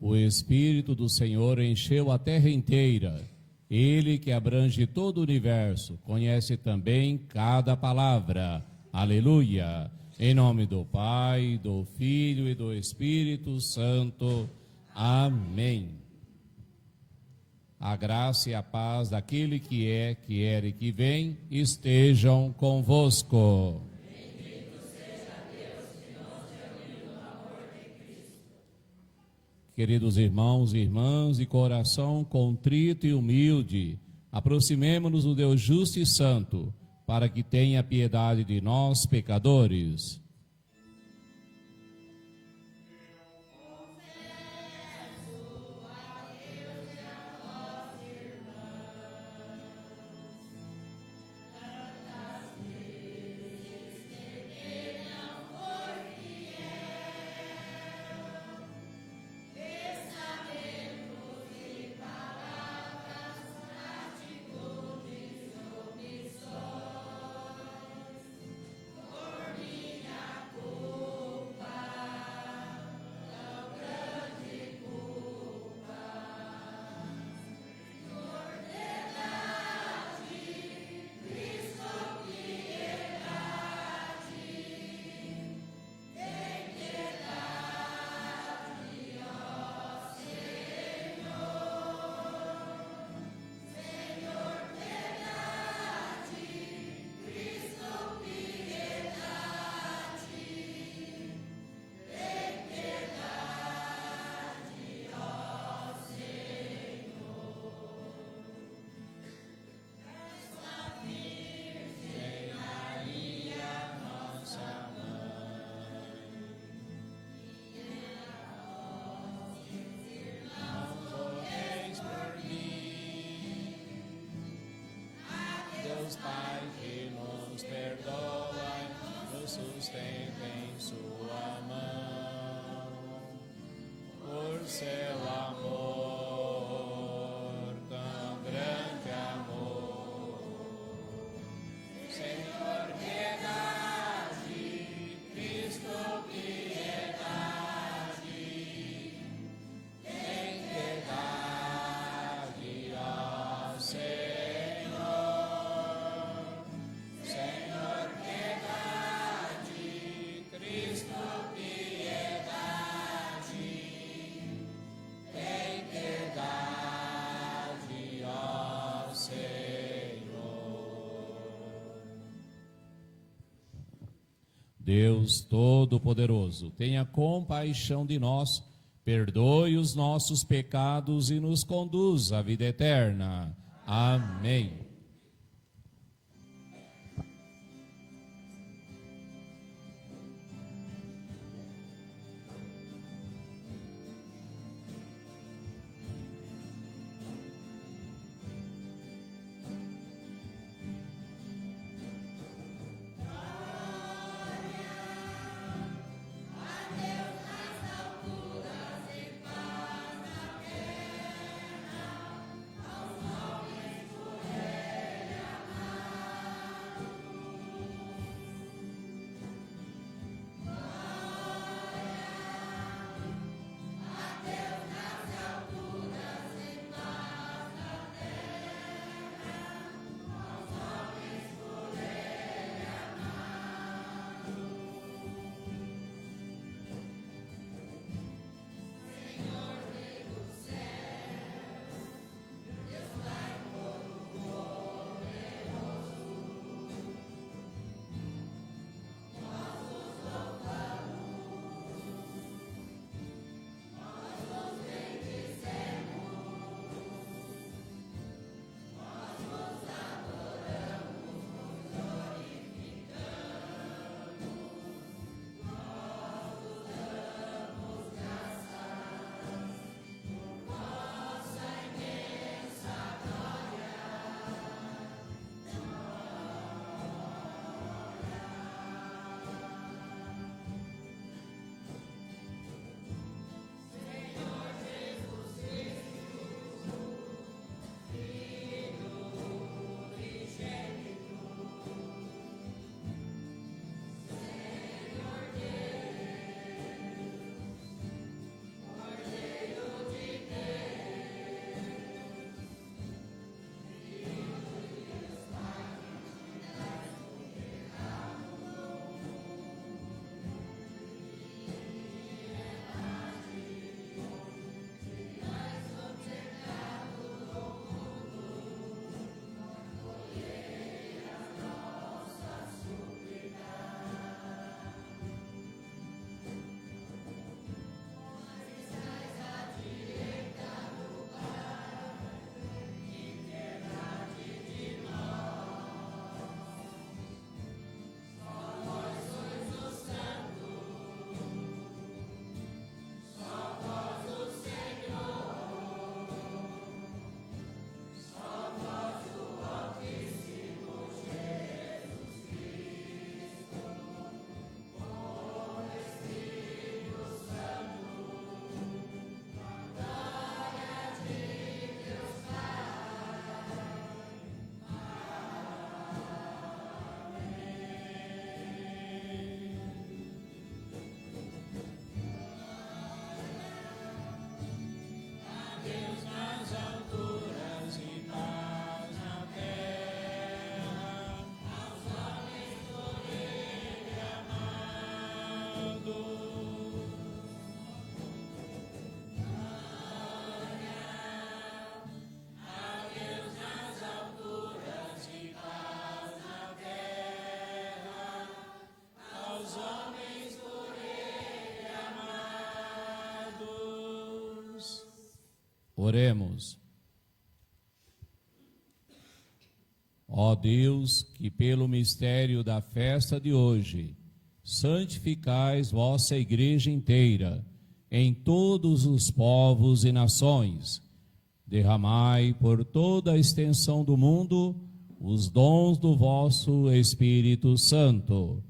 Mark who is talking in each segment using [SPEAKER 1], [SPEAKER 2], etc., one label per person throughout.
[SPEAKER 1] O Espírito do Senhor encheu a terra inteira. Ele que abrange todo o universo, conhece também cada palavra. Aleluia! Em nome do Pai, do Filho e do Espírito Santo. Amém. A graça e a paz daquele que é, que era e que vem, estejam convosco. Queridos irmãos e irmãs, de coração contrito e humilde, aproximemo-nos do Deus justo e santo, para que tenha piedade de nós, pecadores. Pai que nos perdoa, nos sustenta em sua mão, por seu amor, tão grande amor. Senhor, piedade, Cristo, piedade, tem piedade, ó Senhor. Deus Todo-Poderoso, tenha compaixão de nós, perdoe os nossos pecados e nos conduza à vida eterna. Amém. Oremos. Ó Deus, que pelo mistério da festa de hoje santificais vossa igreja inteira em todos os povos e nações, derramai por toda a extensão do mundo os dons do vosso Espírito Santo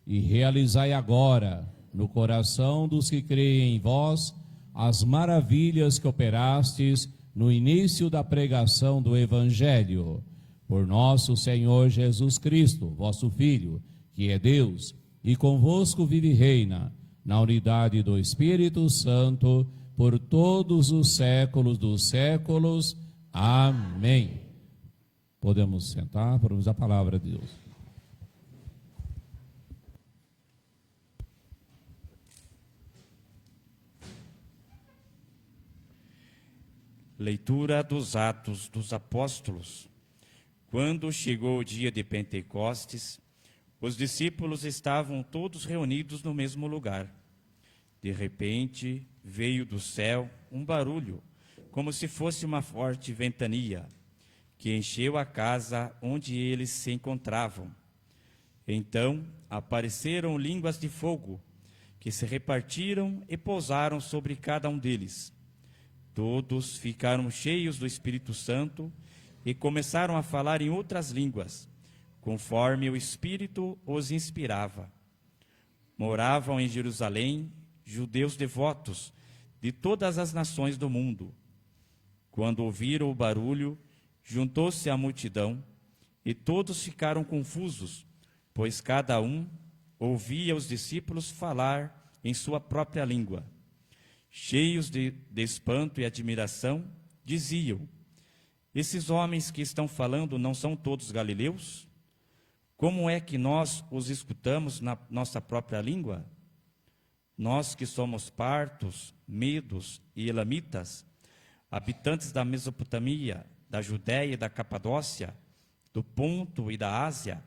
[SPEAKER 1] e realizai agora no coração dos que creem em vós as maravilhas que operastes no início da pregação do Evangelho. Por nosso Senhor Jesus Cristo, vosso Filho, que é Deus, e convosco vive e reina, na unidade do Espírito Santo, por todos os séculos dos séculos. Amém. Podemos sentar para ouvir a palavra de Deus.
[SPEAKER 2] Leitura dos Atos dos Apóstolos. Quando chegou o dia de Pentecostes, os discípulos estavam todos reunidos no mesmo lugar. De repente, veio do céu um barulho, como se fosse uma forte ventania, que encheu a casa onde eles se encontravam. Então, apareceram línguas de fogo, que se repartiram e pousaram sobre cada um deles. Todos ficaram cheios do Espírito Santo e começaram a falar em outras línguas, conforme o Espírito os inspirava. Moravam em Jerusalém judeus devotos de todas as nações do mundo. Quando ouviram o barulho, juntou-se a multidão e todos ficaram confusos, pois cada um ouvia os discípulos falar em sua própria língua. Cheios de espanto e admiração, diziam: esses homens que estão falando não são todos galileus? Como é que nós os escutamos na nossa própria língua? Nós que somos partos, medos e elamitas, habitantes da Mesopotâmia, da Judéia e da Capadócia, do Ponto e da Ásia,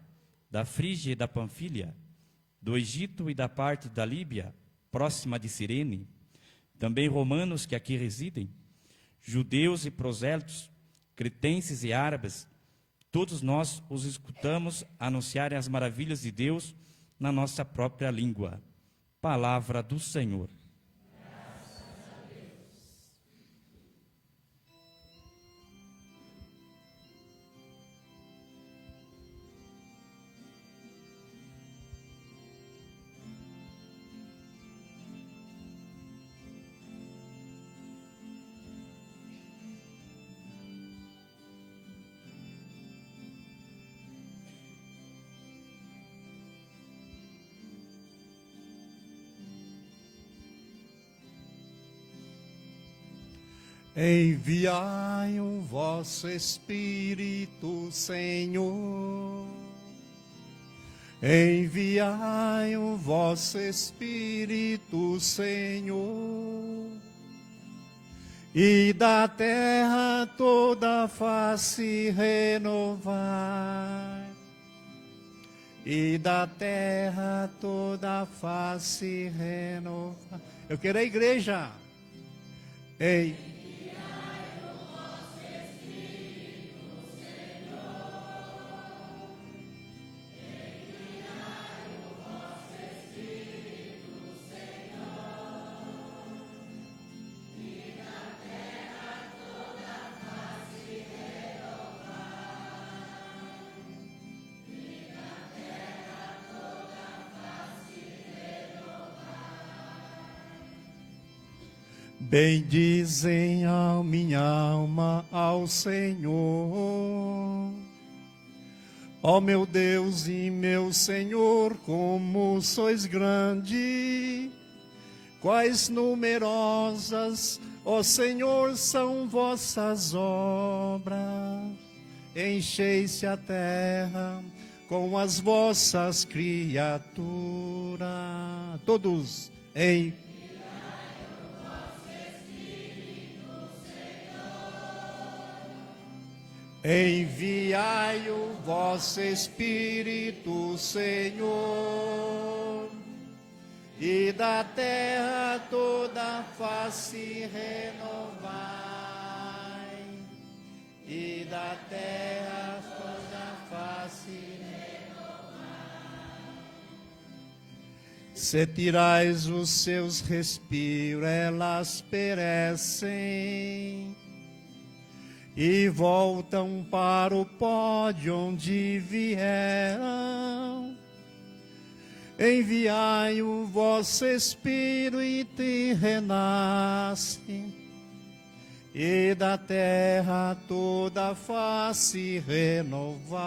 [SPEAKER 2] da Frígia e da Panfilha, do Egito e da parte da Líbia, próxima de Cirene, também romanos que aqui residem, judeus e prosélitos, cretenses e árabes, todos nós os escutamos anunciarem as maravilhas de Deus na nossa própria língua. Palavra do Senhor.
[SPEAKER 3] Enviai o vosso Espírito, Senhor. Enviai o vosso Espírito, Senhor. E da terra toda a face renovar. E da terra toda a face renovar. Eu quero a igreja. Ei. Bendizem a minha alma ao Senhor. Ó meu Deus e meu Senhor, como sois grande, quais numerosas, ó Senhor, são vossas obras. Encheis-se a terra com as vossas criaturas. Todos em enviai o vosso Espírito, Senhor, e da terra toda a face renovai, e da terra toda a face renovai. Se tirais os seus respiros, elas perecem e voltam para o pó de onde vieram. Enviai o vosso Espírito e renasce, e da terra toda a face renovai.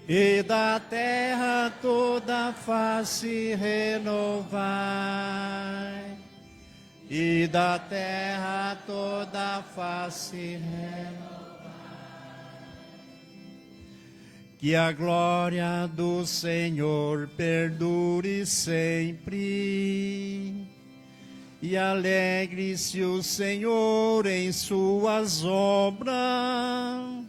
[SPEAKER 3] E da terra toda a face renovai, e da terra toda a face renovai. Que a glória do Senhor perdure sempre, e alegre-se o Senhor em suas obras.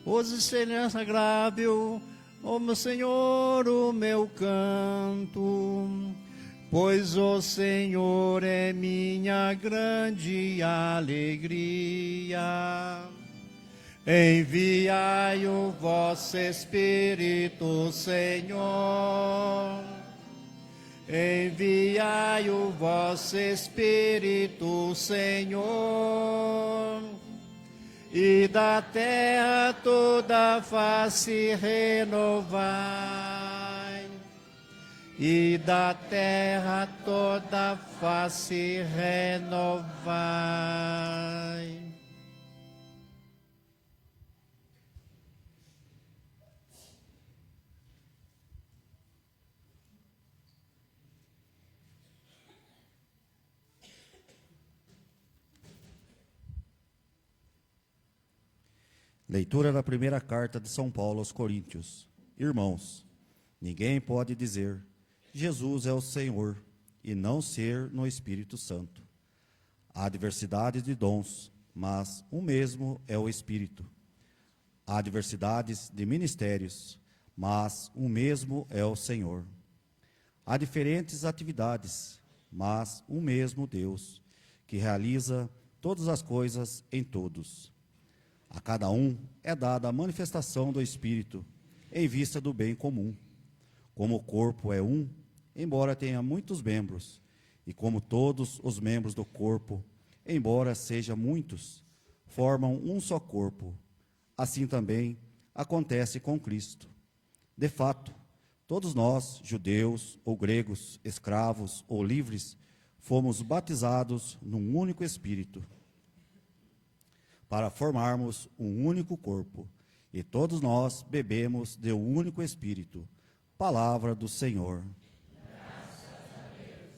[SPEAKER 3] Hoje seja agradável, ó meu Senhor, o meu canto, pois o Senhor é minha grande alegria. Enviai o vosso Espírito, Senhor. Enviai o vosso Espírito, Senhor, e da terra toda a face renovai, e da terra toda a face renovai.
[SPEAKER 4] Leitura da primeira carta de São Paulo aos Coríntios. Irmãos, ninguém pode dizer, Jesus é o Senhor, e não ser no Espírito Santo. Há diversidade de dons, mas um mesmo é o Espírito. Há diversidades de ministérios, mas um mesmo é o Senhor. Há diferentes atividades, mas um mesmo Deus, que realiza todas as coisas em todos. A cada um é dada a manifestação do Espírito, em vista do bem comum. Como o corpo é um, embora tenha muitos membros, e como todos os membros do corpo, embora sejam muitos, formam um só corpo, assim também acontece com Cristo. De fato, todos nós, judeus ou gregos, escravos ou livres, fomos batizados num único Espírito, para formarmos um único corpo, e todos nós bebemos de um único Espírito. Palavra do Senhor.
[SPEAKER 5] Graças a Deus.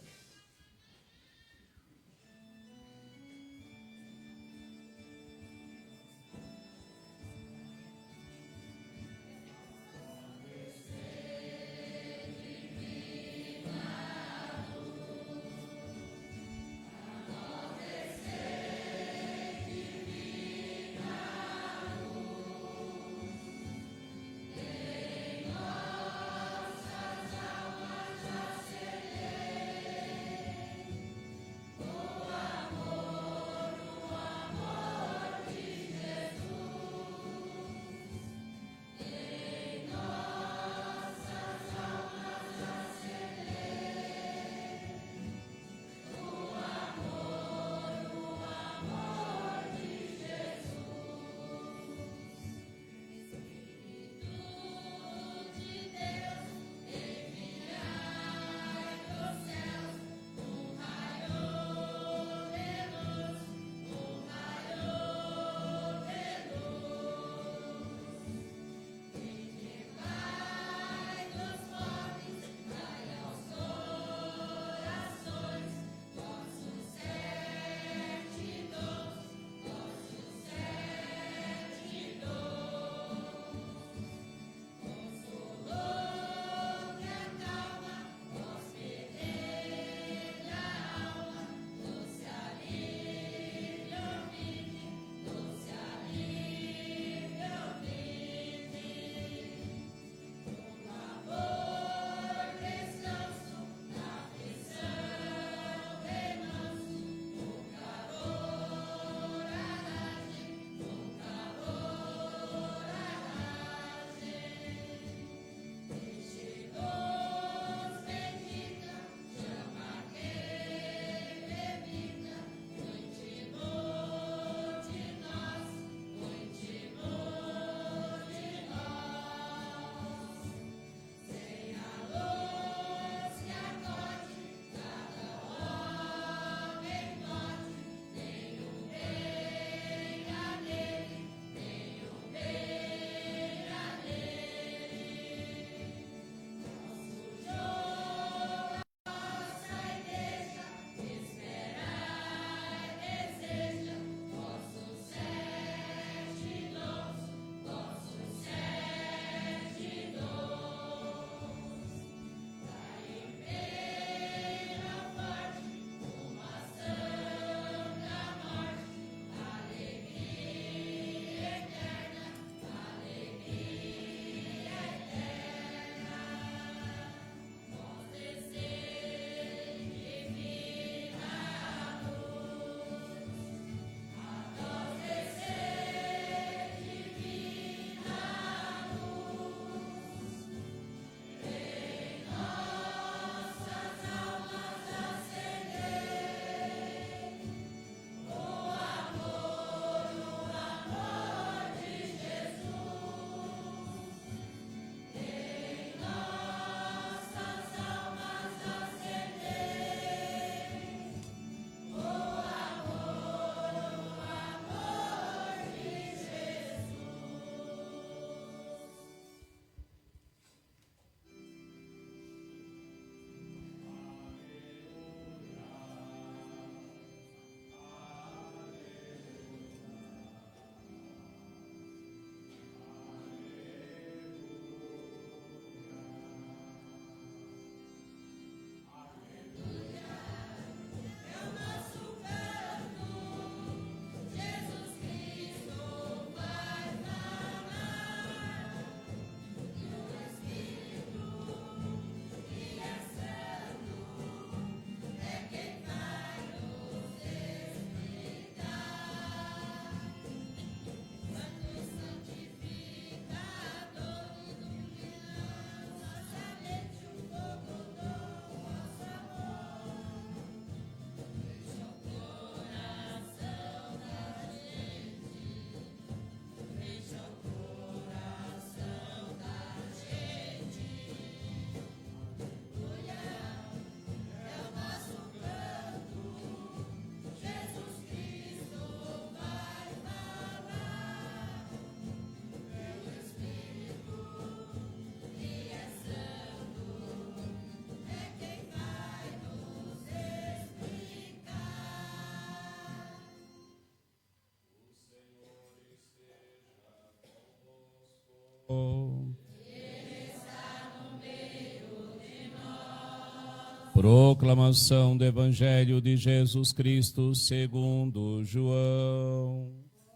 [SPEAKER 1] Proclamação do Evangelho de Jesus Cristo segundo João.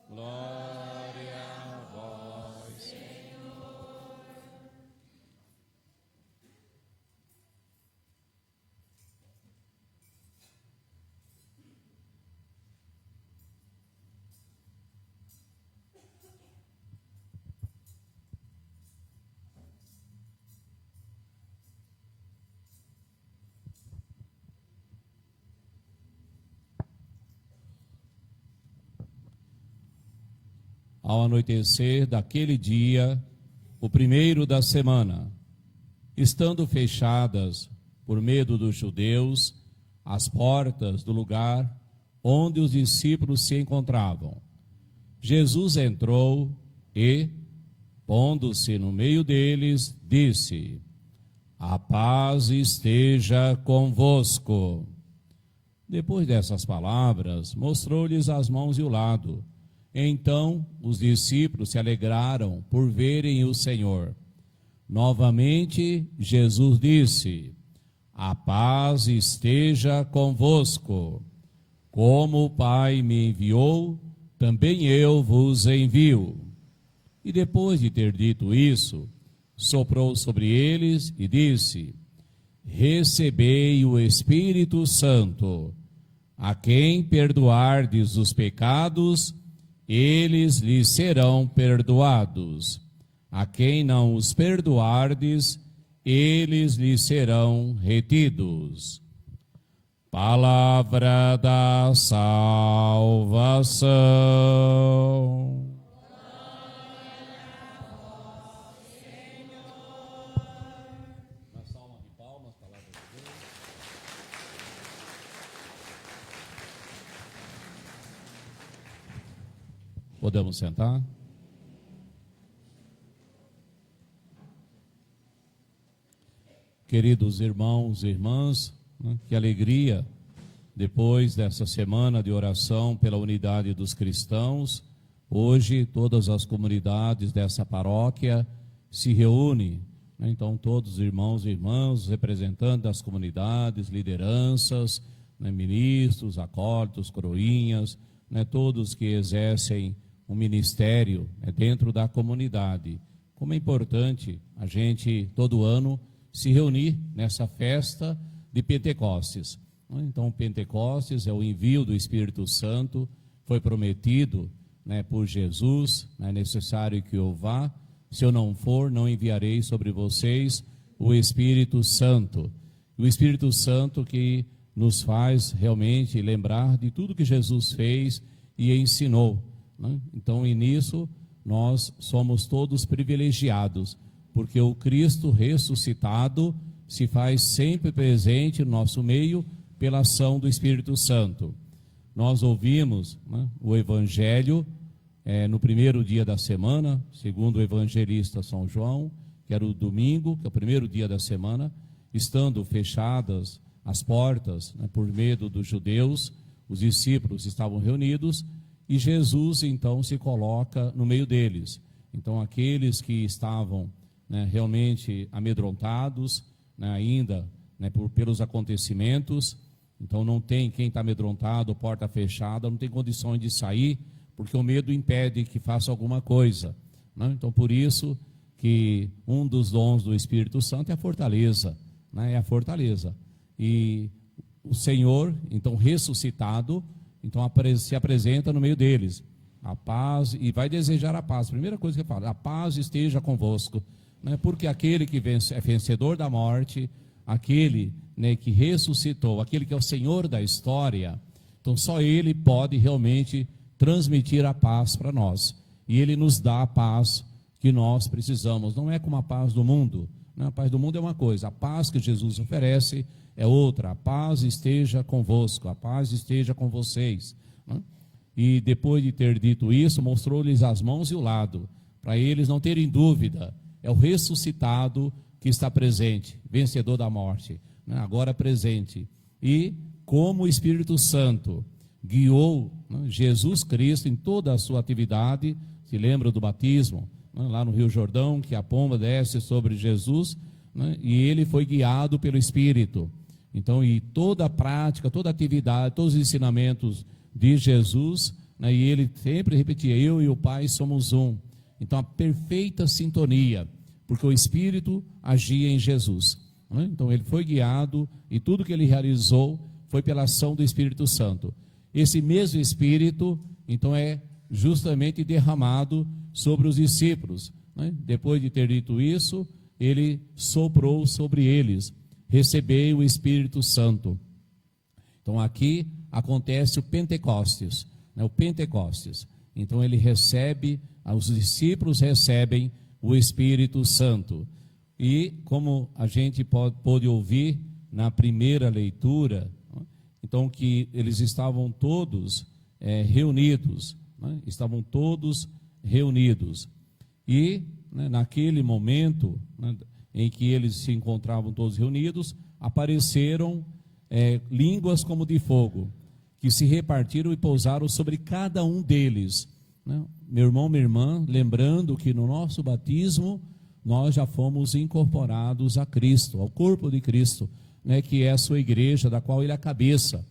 [SPEAKER 1] Glória a vós, Senhor. Ao anoitecer daquele dia, o primeiro da semana, estando fechadas, por medo dos judeus, as portas do lugar onde os discípulos se encontravam, Jesus entrou e, pondo-se no meio deles, disse: A paz esteja convosco. Depois dessas palavras, mostrou-lhes as mãos e o lado. Então os discípulos se alegraram por verem o Senhor. Novamente Jesus disse: A paz esteja convosco. Como o Pai me enviou, também eu vos envio. E depois de ter dito isso, soprou sobre eles e disse: Recebei o Espírito Santo. A quem perdoardes os pecados, eles lhes serão perdoados. A quem não os perdoardes, eles lhes serão retidos. Palavra da salvação. Na salva de palmas, palavra de Deus. Podemos sentar? Queridos irmãos e irmãs, que alegria, depois dessa semana de oração pela unidade dos cristãos, hoje todas as comunidades dessa paróquia se reúnem, então todos os irmãos e irmãs, representantes das comunidades, lideranças, ministros, acólitos, coroinhas, todos que exercem um ministério dentro da comunidade. Como é importante a gente, todo ano, se reunir nessa festa de Pentecostes. Então, Pentecostes é o envio do Espírito Santo, foi prometido por Jesus, é necessário que eu vá, se eu não for, não enviarei sobre vocês o Espírito Santo. O Espírito Santo que nos faz realmente lembrar de tudo que Jesus fez e ensinou. Então, e nisso, nós somos todos privilegiados, porque o Cristo ressuscitado se faz sempre presente no nosso meio pela ação do Espírito Santo. Nós ouvimos o Evangelho no primeiro dia da semana, segundo o evangelista São João, que era o domingo, que é o primeiro dia da semana, estando fechadas as portas por medo dos judeus, os discípulos estavam reunidos, e Jesus, então, se coloca no meio deles. Então, aqueles que estavam realmente amedrontados, ainda pelos acontecimentos, então não tem quem está amedrontado, porta fechada, não tem condições de sair, porque o medo impede que faça alguma coisa. Então, por isso que um dos dons do Espírito Santo é a fortaleza, é a fortaleza. E o Senhor, então, ressuscitado, então se apresenta no meio deles, a paz, e vai desejar a paz. Primeira coisa que ele fala: a paz esteja convosco, porque aquele que é vencedor da morte, aquele que ressuscitou, aquele que é o Senhor da história, então só Ele pode realmente transmitir a paz para nós, e Ele nos dá a paz que nós precisamos. Não é como a paz do mundo, a paz do mundo é uma coisa, a paz que Jesus oferece é outra. A paz esteja convosco, a paz esteja com vocês. E depois de ter dito isso, mostrou-lhes as mãos e o lado, para eles não terem dúvida, é o ressuscitado que está presente, vencedor da morte, agora presente. E como o Espírito Santo guiou Jesus Cristo em toda a sua atividade, se lembra do batismo, lá no Rio Jordão, que a pomba desce sobre Jesus, e ele foi guiado pelo Espírito. Então, e toda a prática, toda a atividade, todos os ensinamentos de Jesus, né, e ele sempre repetia, eu e o Pai somos um. Então, a perfeita sintonia, porque o Espírito agia em Jesus, né? Então, ele foi guiado e tudo que ele realizou foi pela ação do Espírito Santo. Esse mesmo Espírito, então, é justamente derramado sobre os discípulos, né? Depois de ter dito isso, ele soprou sobre eles, recebei o Espírito Santo. Então, aqui acontece o Pentecostes, né? O Pentecostes. Então, ele recebe, os discípulos recebem o Espírito Santo. E como a gente pôde ouvir na primeira leitura, então que eles estavam todos reunidos, né? Estavam todos reunidos. E né, naquele momento, né, em que eles se encontravam todos reunidos, apareceram línguas como de fogo, que se repartiram e pousaram sobre cada um deles, né? Meu irmão, minha irmã, lembrando que no nosso batismo nós já fomos incorporados a Cristo, ao corpo de Cristo, né, que é a sua igreja, da qual ele é a cabeça.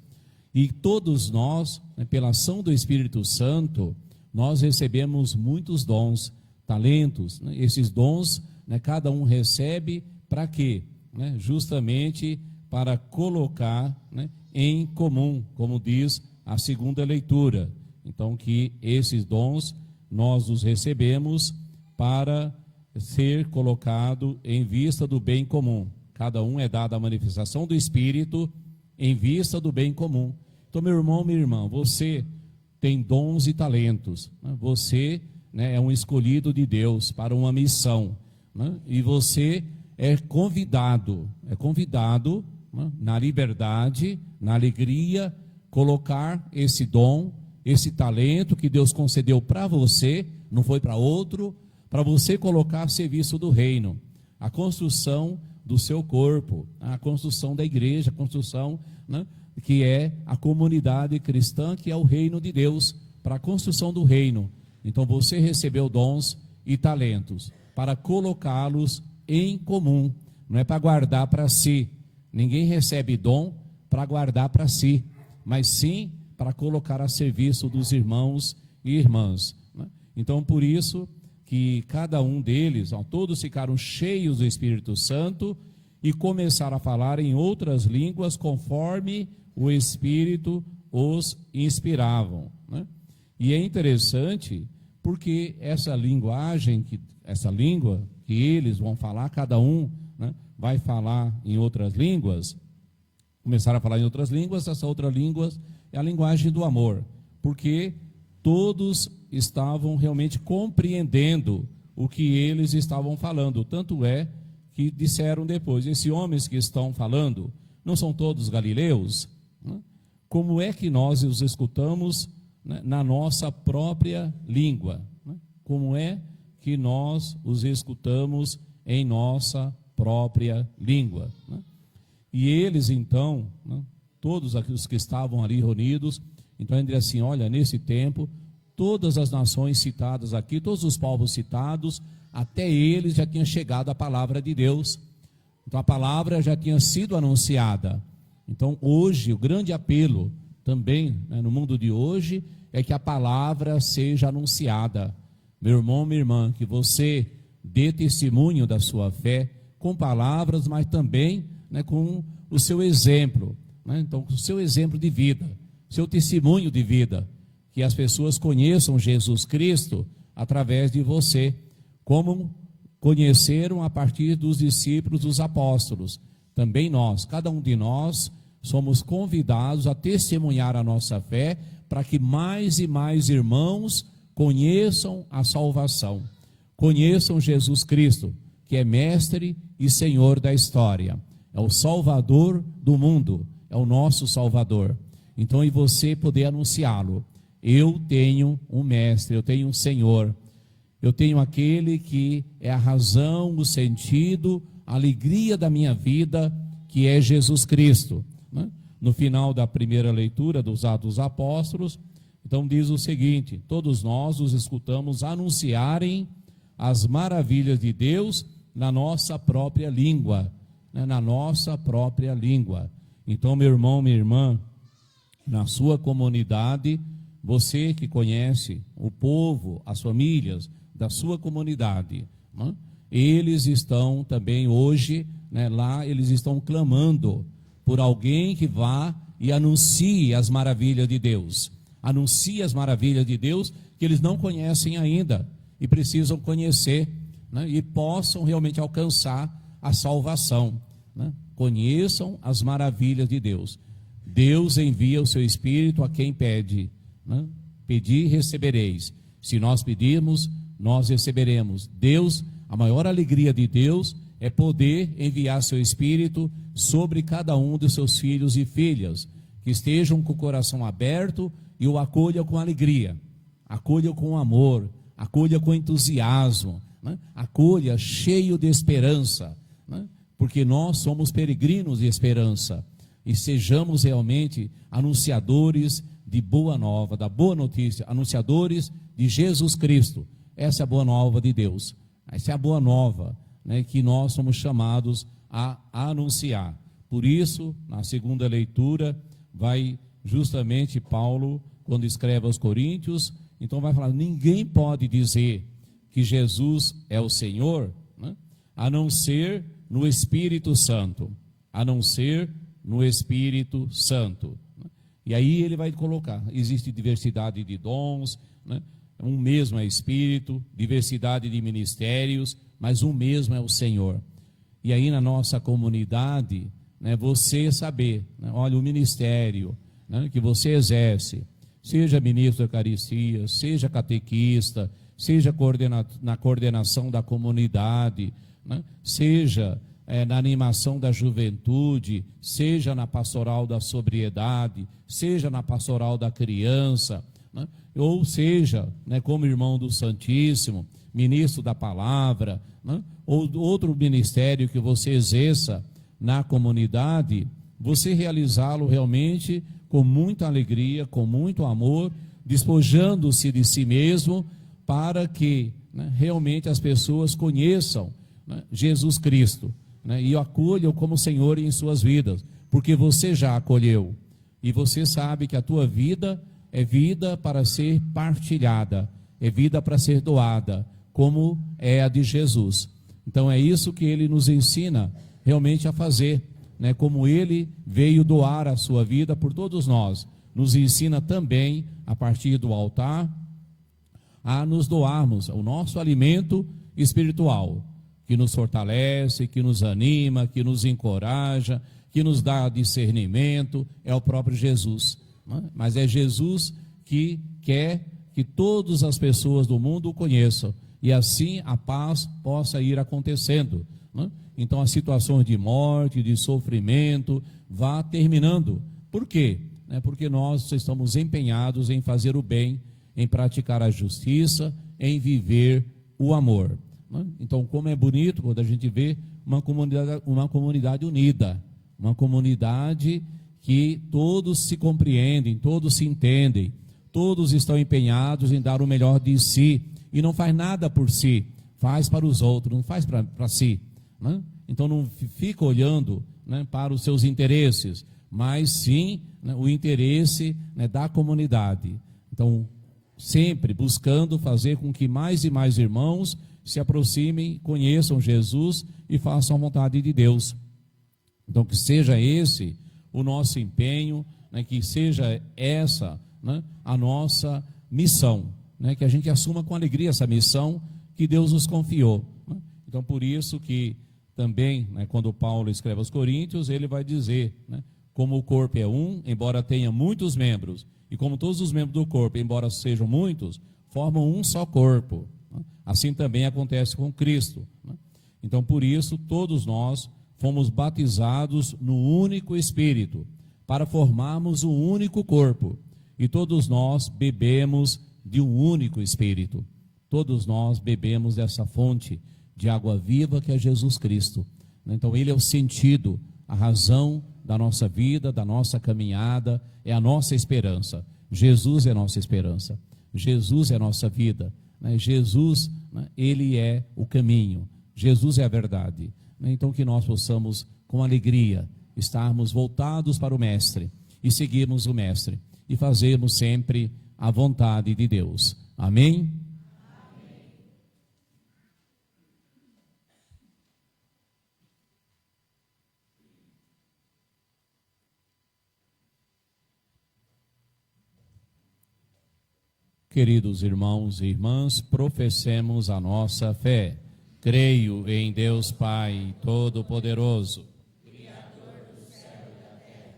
[SPEAKER 1] E todos nós, né, pela ação do Espírito Santo, nós recebemos muitos dons, talentos, né? Esses dons, né, cada um recebe para quê? Né? Justamente para colocar, né, em comum, como diz a segunda leitura. Então, que esses dons nós os recebemos para ser colocado em vista do bem comum. Cada um é dado a manifestação do Espírito em vista do bem comum. Então, meu irmão, minha irmã, você tem dons e talentos, né? Você, né, é um escolhido de Deus para uma missão, né? E você é convidado, né, na liberdade, na alegria, colocar esse dom, esse talento que Deus concedeu para você, não foi para outro, para você colocar a serviço do reino, a construção do seu corpo, a construção da igreja, a construção, né, que é a comunidade cristã, que é o reino de Deus, para a construção do reino. Então você recebeu dons e talentos para colocá-los em comum, não é para guardar para si. Ninguém recebe dom para guardar para si, mas sim para colocar a serviço dos irmãos e irmãs, né? Então, por isso que cada um deles, todos ficaram cheios do Espírito Santo e começaram a falar em outras línguas conforme o Espírito os inspiravam, né? E é interessante porque essa língua que eles vão falar, cada um, né, vai falar em outras línguas, começaram a falar em outras línguas, essa outra língua é a linguagem do amor, porque todos estavam realmente compreendendo o que eles estavam falando, tanto é que disseram depois, esses homens que estão falando, não são todos galileus? Né? Como é que nós os escutamos, né, na nossa própria língua? Né? Como é que nós os escutamos em nossa própria língua? Né? E eles então, né, todos os que estavam ali reunidos, então ele diz assim, olha, nesse tempo, todas as nações citadas aqui, todos os povos citados, até eles já tinha chegado a palavra de Deus. Então a palavra já tinha sido anunciada. Então hoje, o grande apelo também, né, no mundo de hoje, é que a palavra seja anunciada. Meu irmão, minha irmã, que você dê testemunho da sua fé com palavras, mas também, né, com o seu exemplo, né? Então, com o seu exemplo de vida, seu testemunho de vida, que as pessoas conheçam Jesus Cristo através de você, como conheceram a partir dos discípulos, dos apóstolos. Também nós, cada um de nós, somos convidados a testemunhar a nossa fé, para que mais e mais irmãos conheçam a salvação, conheçam Jesus Cristo, que é mestre e Senhor da história, é o Salvador do mundo, é o nosso Salvador. Então, e você poder anunciá-lo, eu tenho um mestre, eu tenho um Senhor, eu tenho aquele que é a razão, o sentido, a alegria da minha vida, que é Jesus Cristo, né? No final da primeira leitura dos Atos dos Apóstolos, então diz o seguinte, todos nós os escutamos anunciarem as maravilhas de Deus na nossa própria língua, né? Na nossa própria língua. Então, meu irmão, minha irmã, na sua comunidade, você que conhece o povo, as famílias da sua comunidade, né? Eles estão também hoje, né, lá, eles estão clamando por alguém que vá e anuncie as maravilhas de Deus. Anuncie as maravilhas de Deus que eles não conhecem ainda e precisam conhecer, né, e possam realmente alcançar a salvação, né? Conheçam as maravilhas de Deus. Deus envia o seu Espírito a quem pede, né? Pedi e recebereis. Se nós pedirmos, nós receberemos. Deus, a maior alegria de Deus é poder enviar seu Espírito sobre cada um dos seus filhos e filhas, que estejam com o coração aberto e o acolha com alegria, acolha com amor, acolha com entusiasmo, né? Acolha cheio de esperança, né? Porque nós somos peregrinos de esperança, e sejamos realmente anunciadores de boa nova, da boa notícia, anunciadores de Jesus Cristo. Essa é a boa nova de Deus, essa é a boa nova, né, que nós somos chamados a anunciar. Por isso, na segunda leitura, vai justamente Paulo, quando escreve aos Coríntios, então vai falar, ninguém pode dizer que Jesus é o Senhor, né, a não ser no Espírito Santo, a não ser no Espírito Santo. E aí ele vai colocar, existe diversidade de dons, né? Um mesmo é Espírito, diversidade de ministérios, mas um mesmo é o Senhor. E aí na nossa comunidade, né, você saber, né, olha, o ministério, né, que você exerce, seja ministro da Eucaristia, seja catequista, seja na coordenação da comunidade, né, seja na animação da juventude, seja na pastoral da sobriedade, seja na pastoral da criança, né? Ou seja, né, como irmão do Santíssimo, ministro da palavra, né? Ou outro ministério que você exerça na comunidade, você realizá-lo realmente com muita alegria, com muito amor, despojando-se de si mesmo, para que, né, realmente as pessoas conheçam, né, Jesus Cristo, né, e o acolham como Senhor em suas vidas, porque você já acolheu, e você sabe que a tua vida é vida para ser partilhada, é vida para ser doada, como é a de Jesus. Então é isso que ele nos ensina realmente a fazer, né, como ele veio doar a sua vida por todos nós, nos ensina também, a partir do altar, a nos doarmos o nosso alimento espiritual, que nos fortalece, que nos anima, que nos encoraja, que nos dá discernimento, é o próprio Jesus, né? Mas é Jesus que quer que todas as pessoas do mundo o conheçam, e assim a paz possa ir acontecendo, né? Então as situações de morte, de sofrimento, vá terminando. Por quê? Porque nós estamos empenhados em fazer o bem, em praticar a justiça, em viver o amor. Então, como é bonito quando a gente vê uma comunidade unida, uma comunidade que todos se compreendem, todos se entendem, todos estão empenhados em dar o melhor de si, e não faz nada por si, faz para os outros, não faz para si, né? Então não fica olhando, né, para os seus interesses, mas sim, né, o interesse, né, da comunidade. Então, sempre buscando fazer com que mais e mais irmãos se aproximem, conheçam Jesus e façam a vontade de Deus. Então, que seja esse o nosso empenho, né, que seja essa, né, a nossa missão, né, que a gente assuma com alegria essa missão que Deus nos confiou, né? Então, por isso que também, né, quando Paulo escreve aos Coríntios, ele vai dizer, né, como o corpo é um, embora tenha muitos membros, e como todos os membros do corpo, embora sejam muitos, formam um só corpo. Assim também acontece com Cristo, né? Então, por isso, todos nós fomos batizados no único Espírito, para formarmos um único corpo, e todos nós bebemos de um único Espírito. Todos nós bebemos dessa fonte de água viva que é Jesus Cristo. Então, ele é o sentido, a razão da nossa vida, da nossa caminhada, é a nossa esperança. Jesus é a nossa esperança, Jesus é a nossa vida, né? Jesus, né, ele é o caminho, Jesus é a verdade, né? Então que nós possamos com alegria estarmos voltados para o Mestre e seguirmos o Mestre e fazermos sempre a vontade de Deus. Amém? Queridos irmãos e irmãs, professemos a nossa fé. Creio em Deus Pai Todo-Poderoso, Criador do céu e da terra,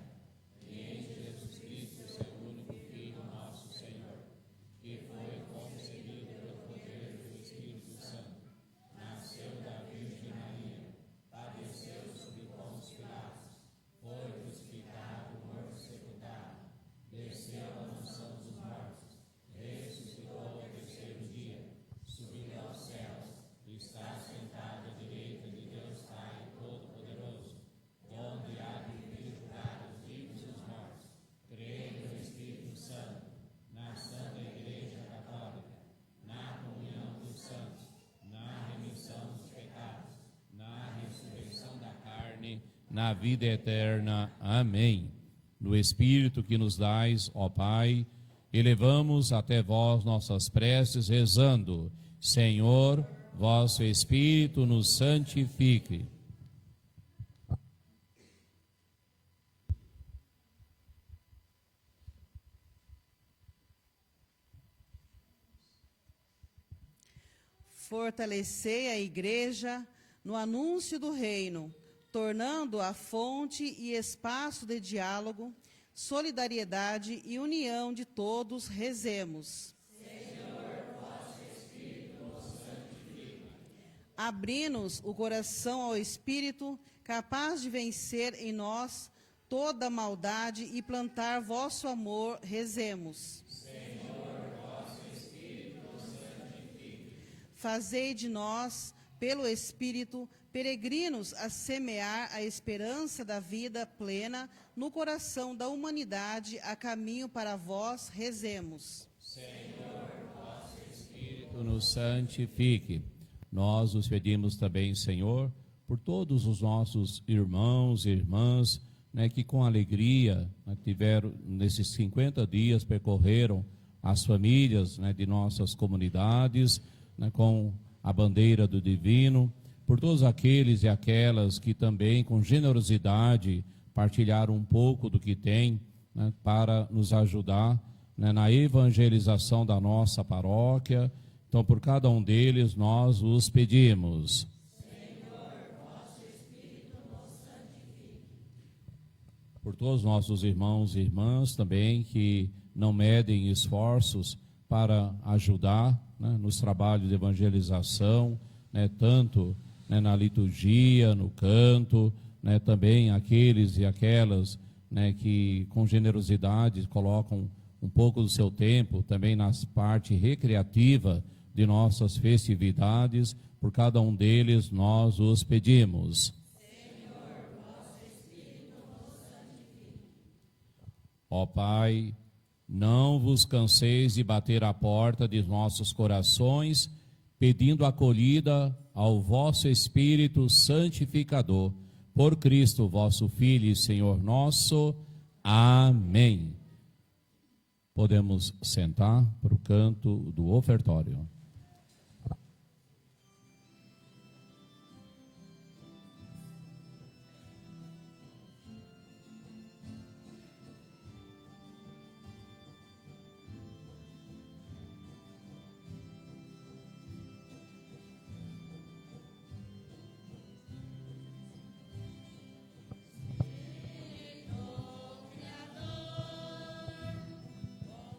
[SPEAKER 1] e em Jesus Cristo, seu único Filho, nosso Senhor, que foi concebido pelo poder do Espírito Santo, nasceu da Virgem Maria, padeceu sob Pôncio Pilatos, foi crucificado, morto e sepultado, desceu à mansão dos mortos, ressuscitou ao terceiro dia, subiu aos céus, está sentado à direita de Deus Pai Todo-Poderoso, onde há de vir julgar os vivos e os mortos. Creio no Espírito Santo, na Santa Igreja Católica, na comunhão dos santos, na remissão dos pecados, na ressurreição da carne, na vida eterna. Amém. No Espírito que nos dais, ó Pai, elevamos até vós nossas preces, rezando: Senhor, vosso Espírito nos santifique.
[SPEAKER 6] Fortalecei a Igreja no anúncio do reino, tornando-a fonte e espaço de diálogo, solidariedade e união de todos. Rezemos. Abri-nos o coração ao Espírito, capaz de vencer em nós toda maldade e plantar vosso amor. Rezemos. Senhor, vosso Espírito nos santifique. Fazei de nós, pelo Espírito, peregrinos a semear a esperança da vida plena no coração da humanidade, a caminho para vós. Rezemos.
[SPEAKER 1] Senhor, vosso Espírito nos santifique. Nós os pedimos também, Senhor, por todos os nossos irmãos e irmãs, que com alegria tiveram, nesses 50 dias, percorreram as famílias de nossas comunidades, com a bandeira do Divino, por todos aqueles e aquelas que também, com generosidade, partilharam um pouco do que têm para nos ajudar na evangelização da nossa paróquia. Então, por cada um deles, nós os pedimos. Senhor, vosso Espírito nos santifique. Por todos os nossos irmãos e irmãs também que não medem esforços para ajudar nos trabalhos de evangelização, tanto na liturgia, no canto, também aqueles e aquelas que com generosidade colocam um pouco do seu tempo também na parte recreativa de nossas festividades. Por cada um deles nós os pedimos. Senhor, vosso Espírito nos santifique. Ó Pai, não vos canseis de bater à porta de nossos corações, pedindo acolhida ao vosso Espírito santificador, por Cristo vosso Filho e Senhor nosso. Amém. Podemos sentar para o canto do ofertório.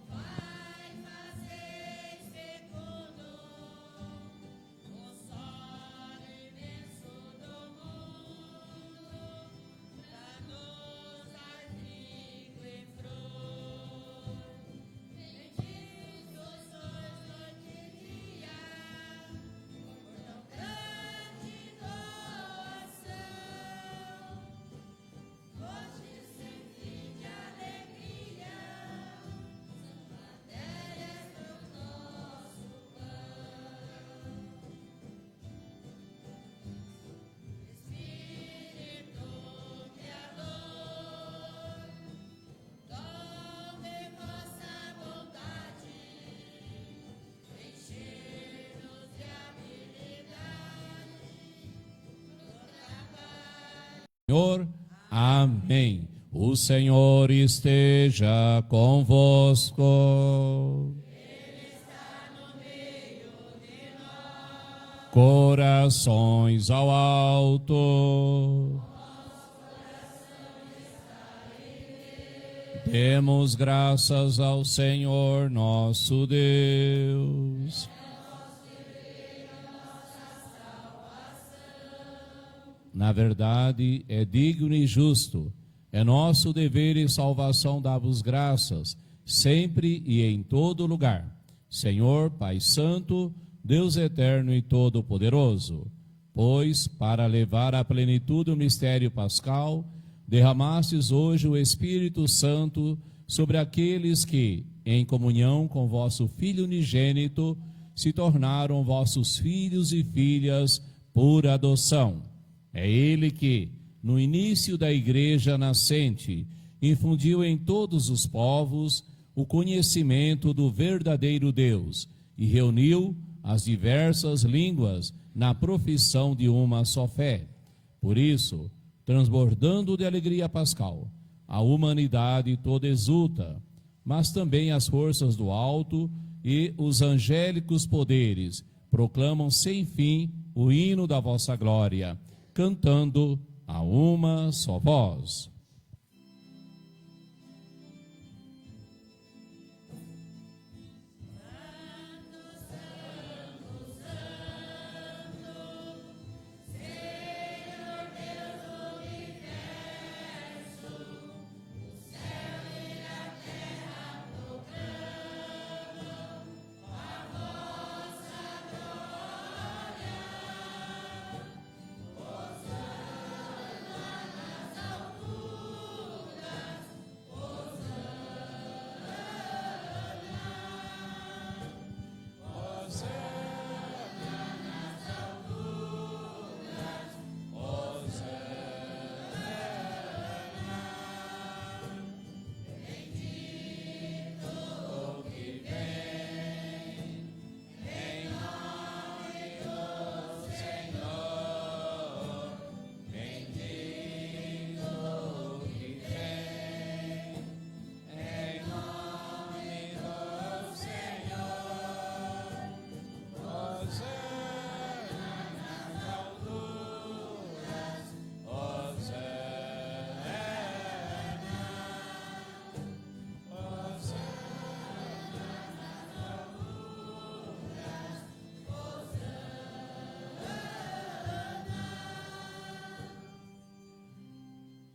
[SPEAKER 5] Vai fazer segundo
[SPEAKER 1] Senhor. Amém. O Senhor esteja convosco.
[SPEAKER 5] Ele está no meio de nós.
[SPEAKER 1] Corações ao alto.
[SPEAKER 5] Nosso coração está em Deus.
[SPEAKER 1] Demos graças ao Senhor nosso Deus. Na verdade, é digno e justo, é nosso dever e salvação dar-vos graças, sempre e em todo lugar. Senhor, Pai Santo, Deus eterno e todo-poderoso, pois, para levar à plenitude o mistério pascal, derramastes hoje o Espírito Santo sobre aqueles que, em comunhão com vosso Filho unigênito, se tornaram vossos filhos e filhas por adoção. É Ele que, no início da Igreja nascente, infundiu em todos os povos o conhecimento do verdadeiro Deus e reuniu as diversas línguas na profissão de uma só fé. Por isso, transbordando de alegria pascal, a humanidade toda exulta, mas também as forças do alto e os angélicos poderes proclamam sem fim o hino da vossa glória, cantando a uma só voz.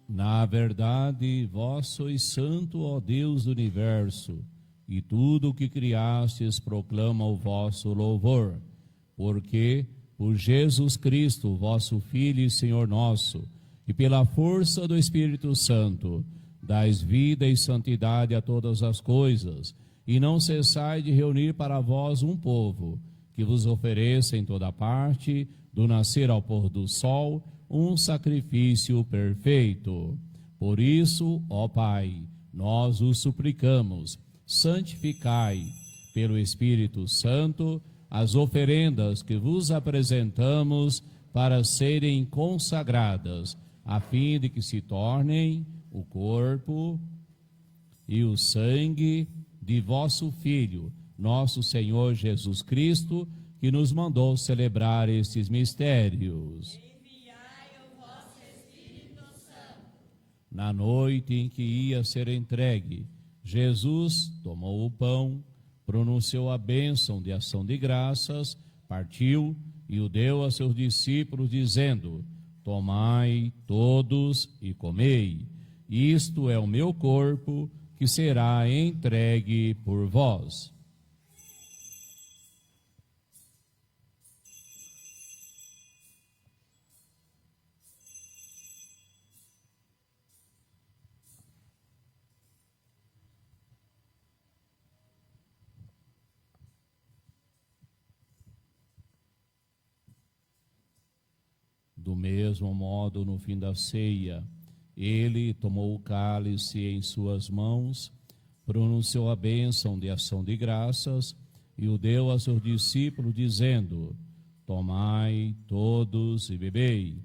[SPEAKER 1] Na verdade, vós sois santo, ó Deus do universo, e tudo o que criastes proclama o vosso louvor, porque, por Jesus Cristo, vosso Filho e Senhor nosso, e pela força do Espírito Santo, dais vida e santidade a todas as coisas, e não cessai de reunir para vós um povo, que vos ofereça em toda parte, do nascer ao pôr do sol, um sacrifício perfeito. Por isso, ó Pai, nós os suplicamos, santificai pelo Espírito Santo as oferendas que vos apresentamos para serem consagradas, a fim de que se tornem o corpo e o sangue de vosso Filho, nosso Senhor Jesus Cristo, que nos mandou celebrar estes mistérios. Na noite em que ia ser entregue, Jesus tomou o pão, pronunciou a bênção de ação de graças, partiu e o deu a seus discípulos, dizendo: tomai todos e comei, isto é o meu corpo, que será entregue por vós. Do mesmo modo, no fim da ceia, ele tomou o cálice em suas mãos, pronunciou a bênção de ação de graças e o deu a seus discípulos, dizendo: tomai todos e bebei,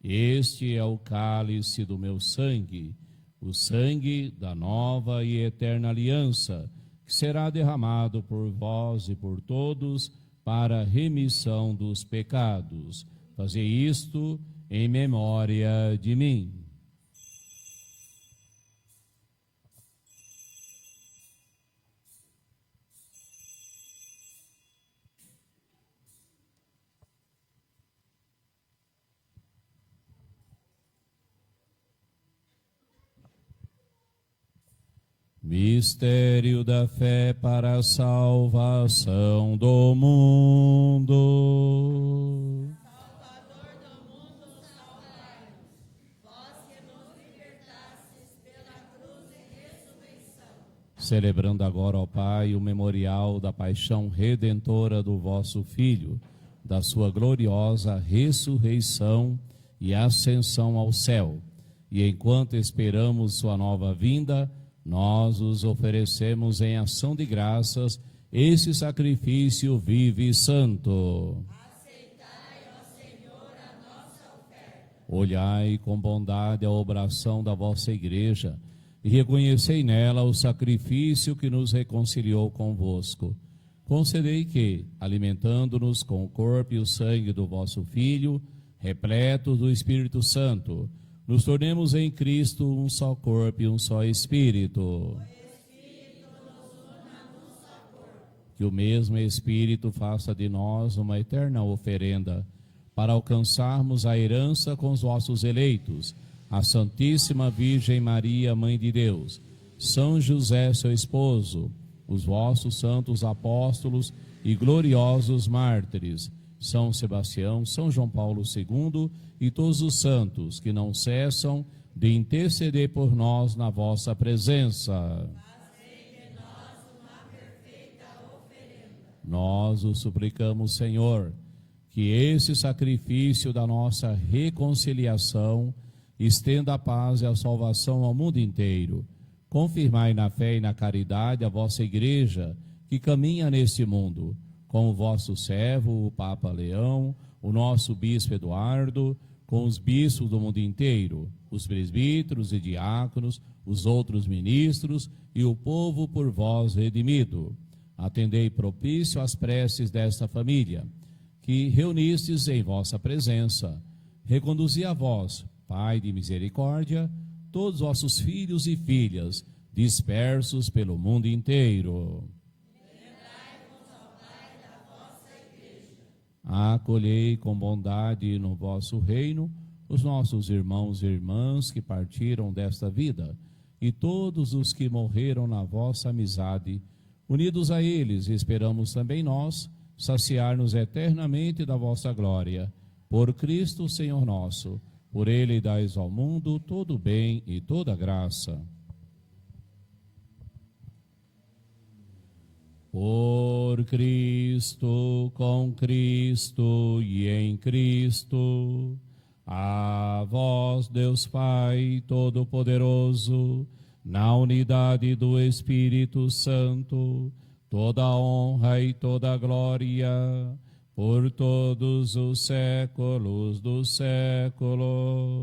[SPEAKER 1] Este é o cálice do meu sangue, o sangue da nova e eterna aliança, que será derramado por vós e por todos para a remissão dos pecados. Fazei isto em memória de mim. Mistério da fé para a salvação do mundo.
[SPEAKER 7] Salvador do mundo, salvai-nos. Vós que nos libertastes pela cruz e ressurreição.
[SPEAKER 1] Celebrando agora, ó Pai, o memorial da paixão redentora do vosso Filho, da sua gloriosa ressurreição e ascensão ao céu. E enquanto esperamos sua nova vinda, nós os oferecemos em ação de graças esse sacrifício vivo e santo.
[SPEAKER 7] Aceitai, ó Senhor, a nossa oferta.
[SPEAKER 1] Olhai com bondade a obração da vossa igreja e reconhecei nela o sacrifício que nos reconciliou convosco. Concedei que, alimentando-nos com o corpo e o sangue do vosso Filho, repletos do Espírito Santo, nos tornemos em Cristo um só corpo e um só Espírito. Que o mesmo Espírito faça de nós uma eterna oferenda, para alcançarmos a herança com os vossos eleitos, a Santíssima Virgem Maria, Mãe de Deus, São José, seu esposo, os vossos santos apóstolos e gloriosos mártires, São Sebastião, São João Paulo II e todos os santos que não cessam de interceder por nós na vossa presença.
[SPEAKER 7] Fazei de nós uma perfeita oferenda.
[SPEAKER 1] Nós o suplicamos, Senhor, que esse sacrifício da nossa reconciliação estenda a paz e a salvação ao mundo inteiro. Confirmai na fé e na caridade a vossa igreja que caminha neste mundo, com o vosso servo, o Papa Leão, o nosso bispo Eduardo, com os bispos do mundo inteiro, os presbíteros e diáconos, os outros ministros e o povo por vós redimido. Atendei propício às preces desta família, que reunistes em vossa presença. Reconduzi a vós, Pai de misericórdia, todos vossos filhos e filhas, dispersos pelo mundo inteiro. Acolhei com bondade no vosso reino os nossos irmãos e irmãs que partiram desta vida e todos os que morreram na vossa amizade. Unidos a eles, esperamos também nós saciar-nos eternamente da vossa glória. Por Cristo, Senhor nosso, por Ele dais ao mundo todo o bem e toda a graça. Por Cristo, com Cristo e em Cristo, a vós, Deus Pai Todo-Poderoso, na unidade do Espírito Santo, toda a honra e toda a glória, por todos os séculos dos séculos.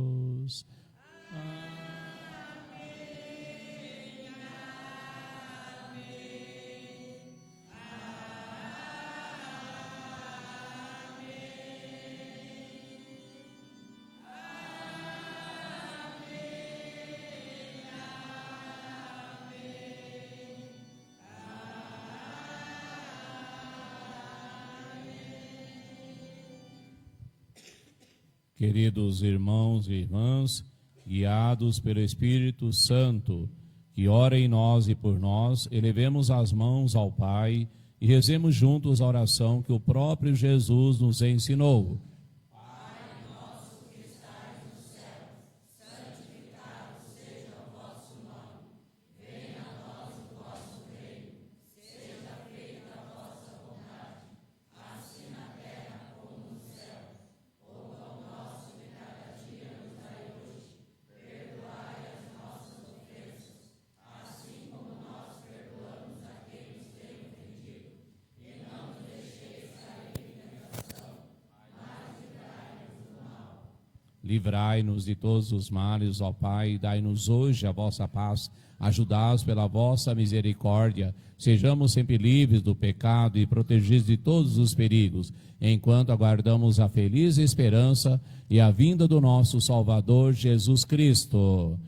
[SPEAKER 1] Queridos irmãos e irmãs, guiados pelo Espírito Santo, que ora em nós e por nós, elevemos as mãos ao Pai e rezemos juntos a oração que o próprio Jesus nos ensinou. Livrai-nos de todos os males, ó Pai, e dai-nos hoje a vossa paz. Ajudados pela vossa misericórdia, sejamos sempre livres do pecado e protegidos de todos os perigos, enquanto aguardamos a feliz esperança e a vinda do nosso Salvador Jesus Cristo.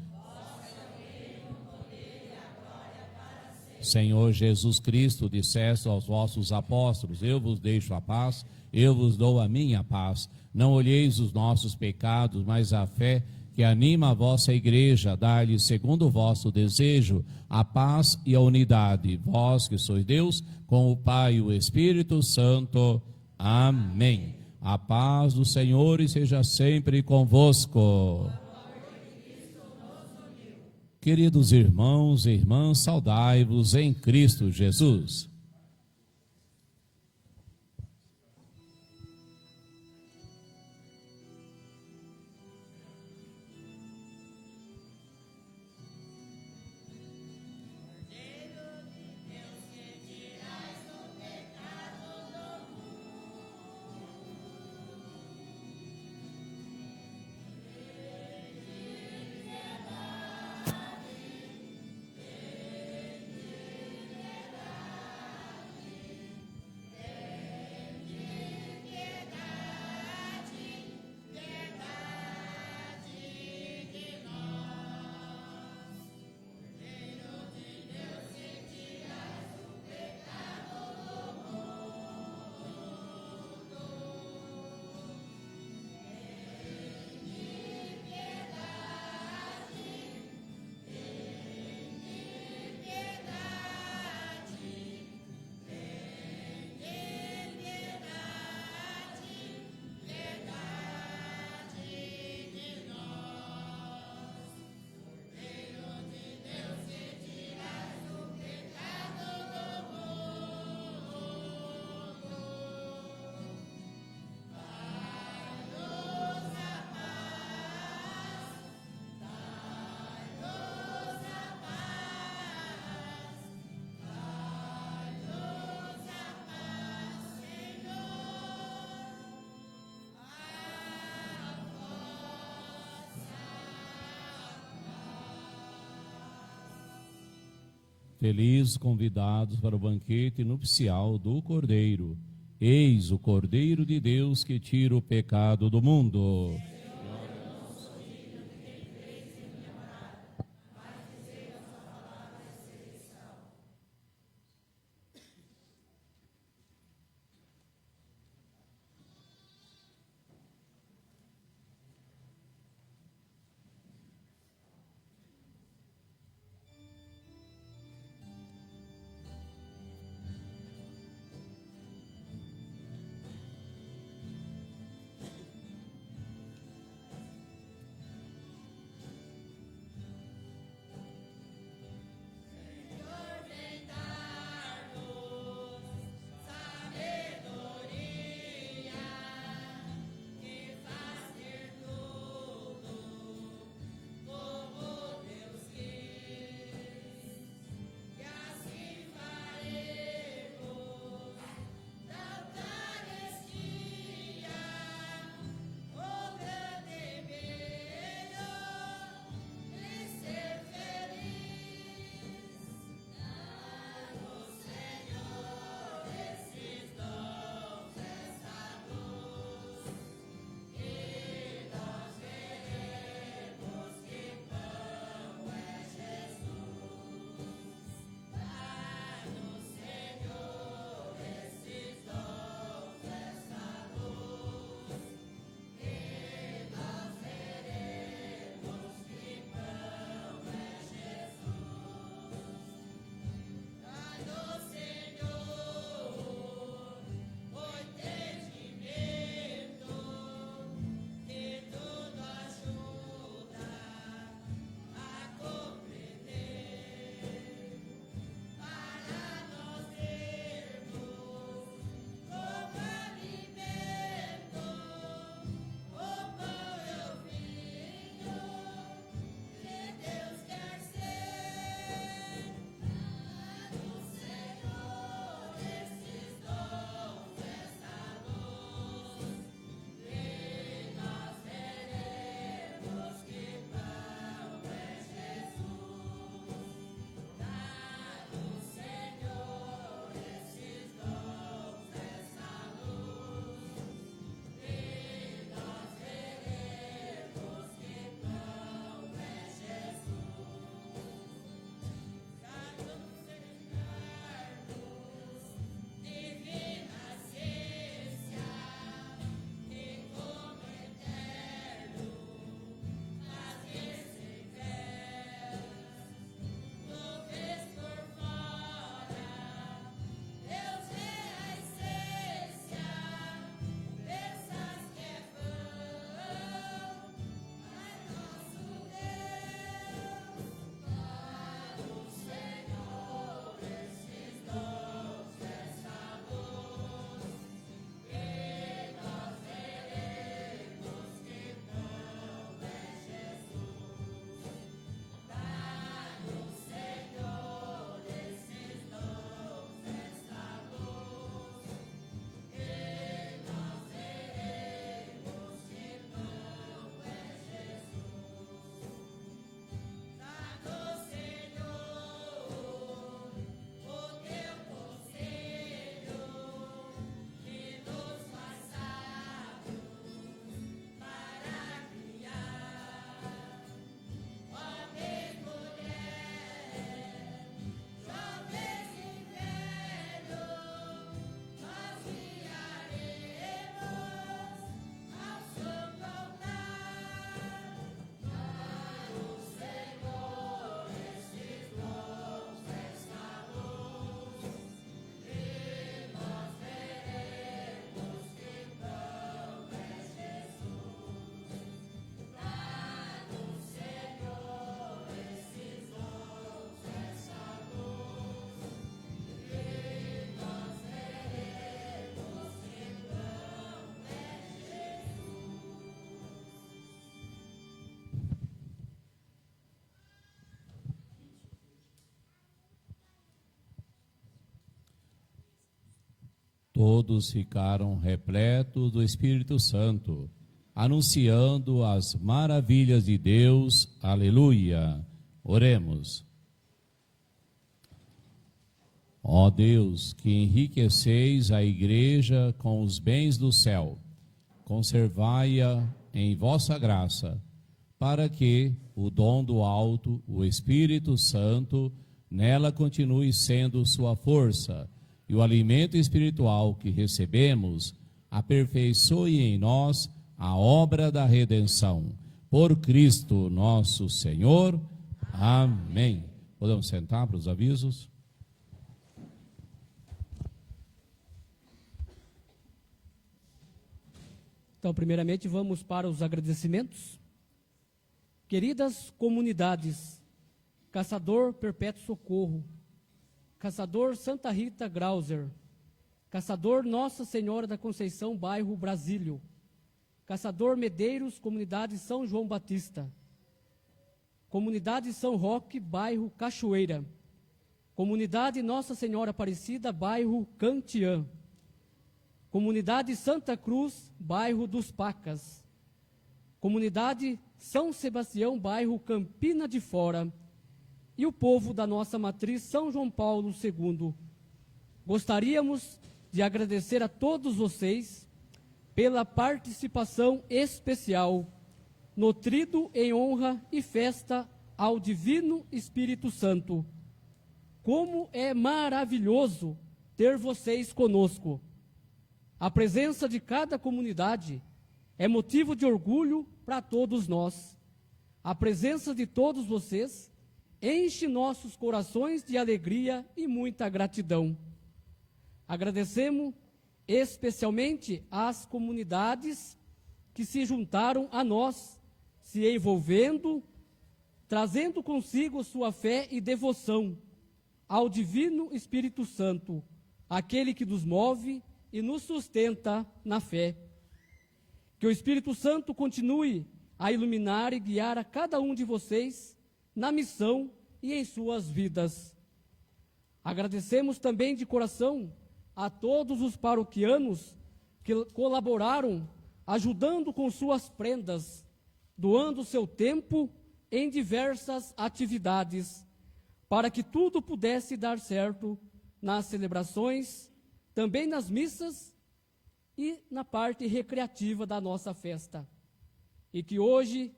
[SPEAKER 1] Senhor Jesus Cristo, disseste aos vossos apóstolos: eu vos deixo a paz, eu vos dou a minha paz. Não olheis os nossos pecados, mas a fé que anima a vossa igreja, dai-lhe, segundo o vosso desejo, a paz e a unidade. Vós que sois Deus, com o Pai e o Espírito Santo. Amém. A paz do Senhor esteja sempre convosco. Queridos irmãos e irmãs, saudai-vos em Cristo Jesus. Felizes convidados para o banquete nupcial do Cordeiro. Eis o Cordeiro de Deus que tira o pecado do mundo. Todos ficaram repletos do Espírito Santo, anunciando as maravilhas de Deus. Aleluia. Oremos. Ó Deus, que enriqueceis a igreja com os bens do céu, conservai-a em vossa graça, para que o dom do alto, o Espírito Santo, nela continue sendo sua força, e o alimento espiritual que recebemos aperfeiçoe em nós a obra da redenção. Por Cristo nosso Senhor. Amém. Podemos sentar para os avisos?
[SPEAKER 8] Então, primeiramente, vamos para os agradecimentos. Queridas comunidades, Caçador Perpétuo Socorro, Caçador Santa Rita Grauser, Caçador Nossa Senhora da Conceição, bairro Brasílio, Caçador Medeiros, comunidade São João Batista, Comunidade São Roque, bairro Cachoeira, Comunidade Nossa Senhora Aparecida, bairro Cantiã, Comunidade Santa Cruz, bairro dos Pacas, Comunidade São Sebastião, bairro Campina de Fora, e o povo da nossa matriz São João Paulo II. Gostaríamos de agradecer a todos vocês pela participação especial no Tríduo em honra e festa ao Divino Espírito Santo. Como é maravilhoso ter vocês conosco. A presença de cada comunidade é motivo de orgulho para todos nós. A presença de todos vocês enche nossos corações de alegria e muita gratidão. Agradecemos especialmente às comunidades que se juntaram a nós, se envolvendo, trazendo consigo sua fé e devoção ao Divino Espírito Santo, aquele que nos move e nos sustenta na fé. Que o Espírito Santo continue a iluminar e guiar a cada um de vocês na missão e em suas vidas. Agradecemos também de coração a todos os paroquianos que colaboraram, ajudando com suas prendas, doando seu tempo em diversas atividades, para que tudo pudesse dar certo nas celebrações, também nas missas e na parte recreativa da nossa festa. E que hoje,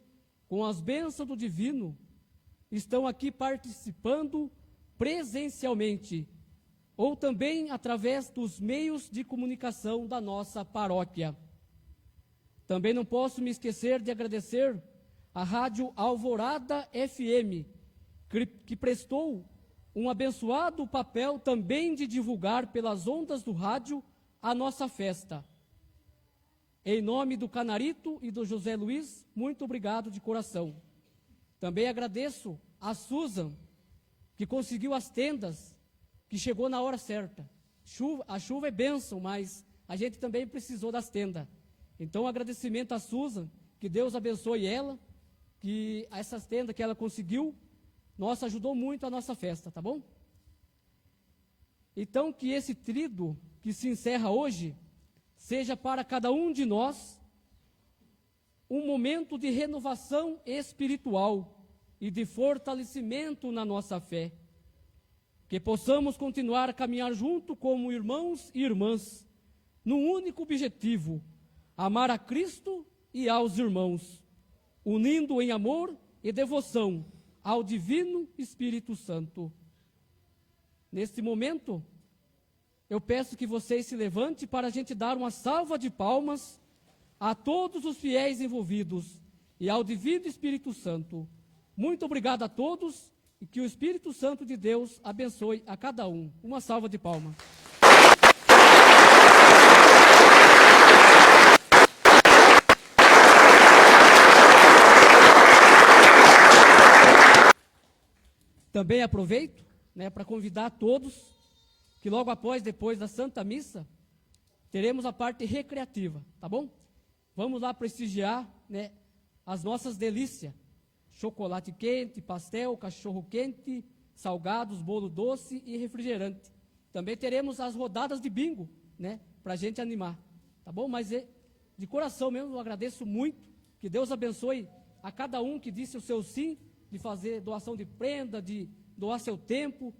[SPEAKER 8] com as bênçãos do Divino, estão aqui participando presencialmente, ou também através dos meios de comunicação da nossa paróquia. Também não posso me esquecer de agradecer à Rádio Alvorada FM, que prestou um abençoado papel também de divulgar pelas ondas do rádio a nossa festa. Em nome do Canarito e do José Luiz, muito obrigado de coração. Também agradeço a Susan, que conseguiu as tendas, que chegou na hora certa. A chuva é bênção, mas a gente também precisou das tendas. Então, agradecimento a Susan, que Deus abençoe ela, que essas tendas que ela conseguiu, nossa, ajudou muito a nossa festa, tá bom? Então, que esse tríduo que se encerra hoje, seja para cada um de nós um momento de renovação espiritual e de fortalecimento na nossa fé. Que possamos continuar a caminhar junto como irmãos e irmãs, num único objetivo: amar a Cristo e aos irmãos, unindo em amor e devoção ao Divino Espírito Santo. Neste momento, eu peço que vocês se levantem para a gente dar uma salva de palmas a todos os fiéis envolvidos e ao Divino Espírito Santo. Muito obrigado a todos e que o Espírito Santo de Deus abençoe a cada um. Uma salva de palmas. Também aproveito, para convidar todos que logo depois da Santa Missa, teremos a parte recreativa, tá bom? Vamos lá prestigiar, as nossas delícias: chocolate quente, pastel, cachorro quente, salgados, bolo doce e refrigerante. Também teremos as rodadas de bingo, para a gente animar, tá bom? Mas de coração mesmo, eu agradeço muito, que Deus abençoe a cada um que disse o seu sim, de fazer doação de prenda, de doar seu tempo,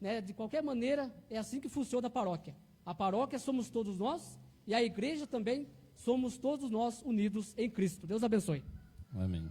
[SPEAKER 8] né? De qualquer maneira, é assim que funciona a paróquia. A paróquia somos todos nós, e a igreja também somos todos nós unidos em Cristo. Deus abençoe.
[SPEAKER 1] Amém.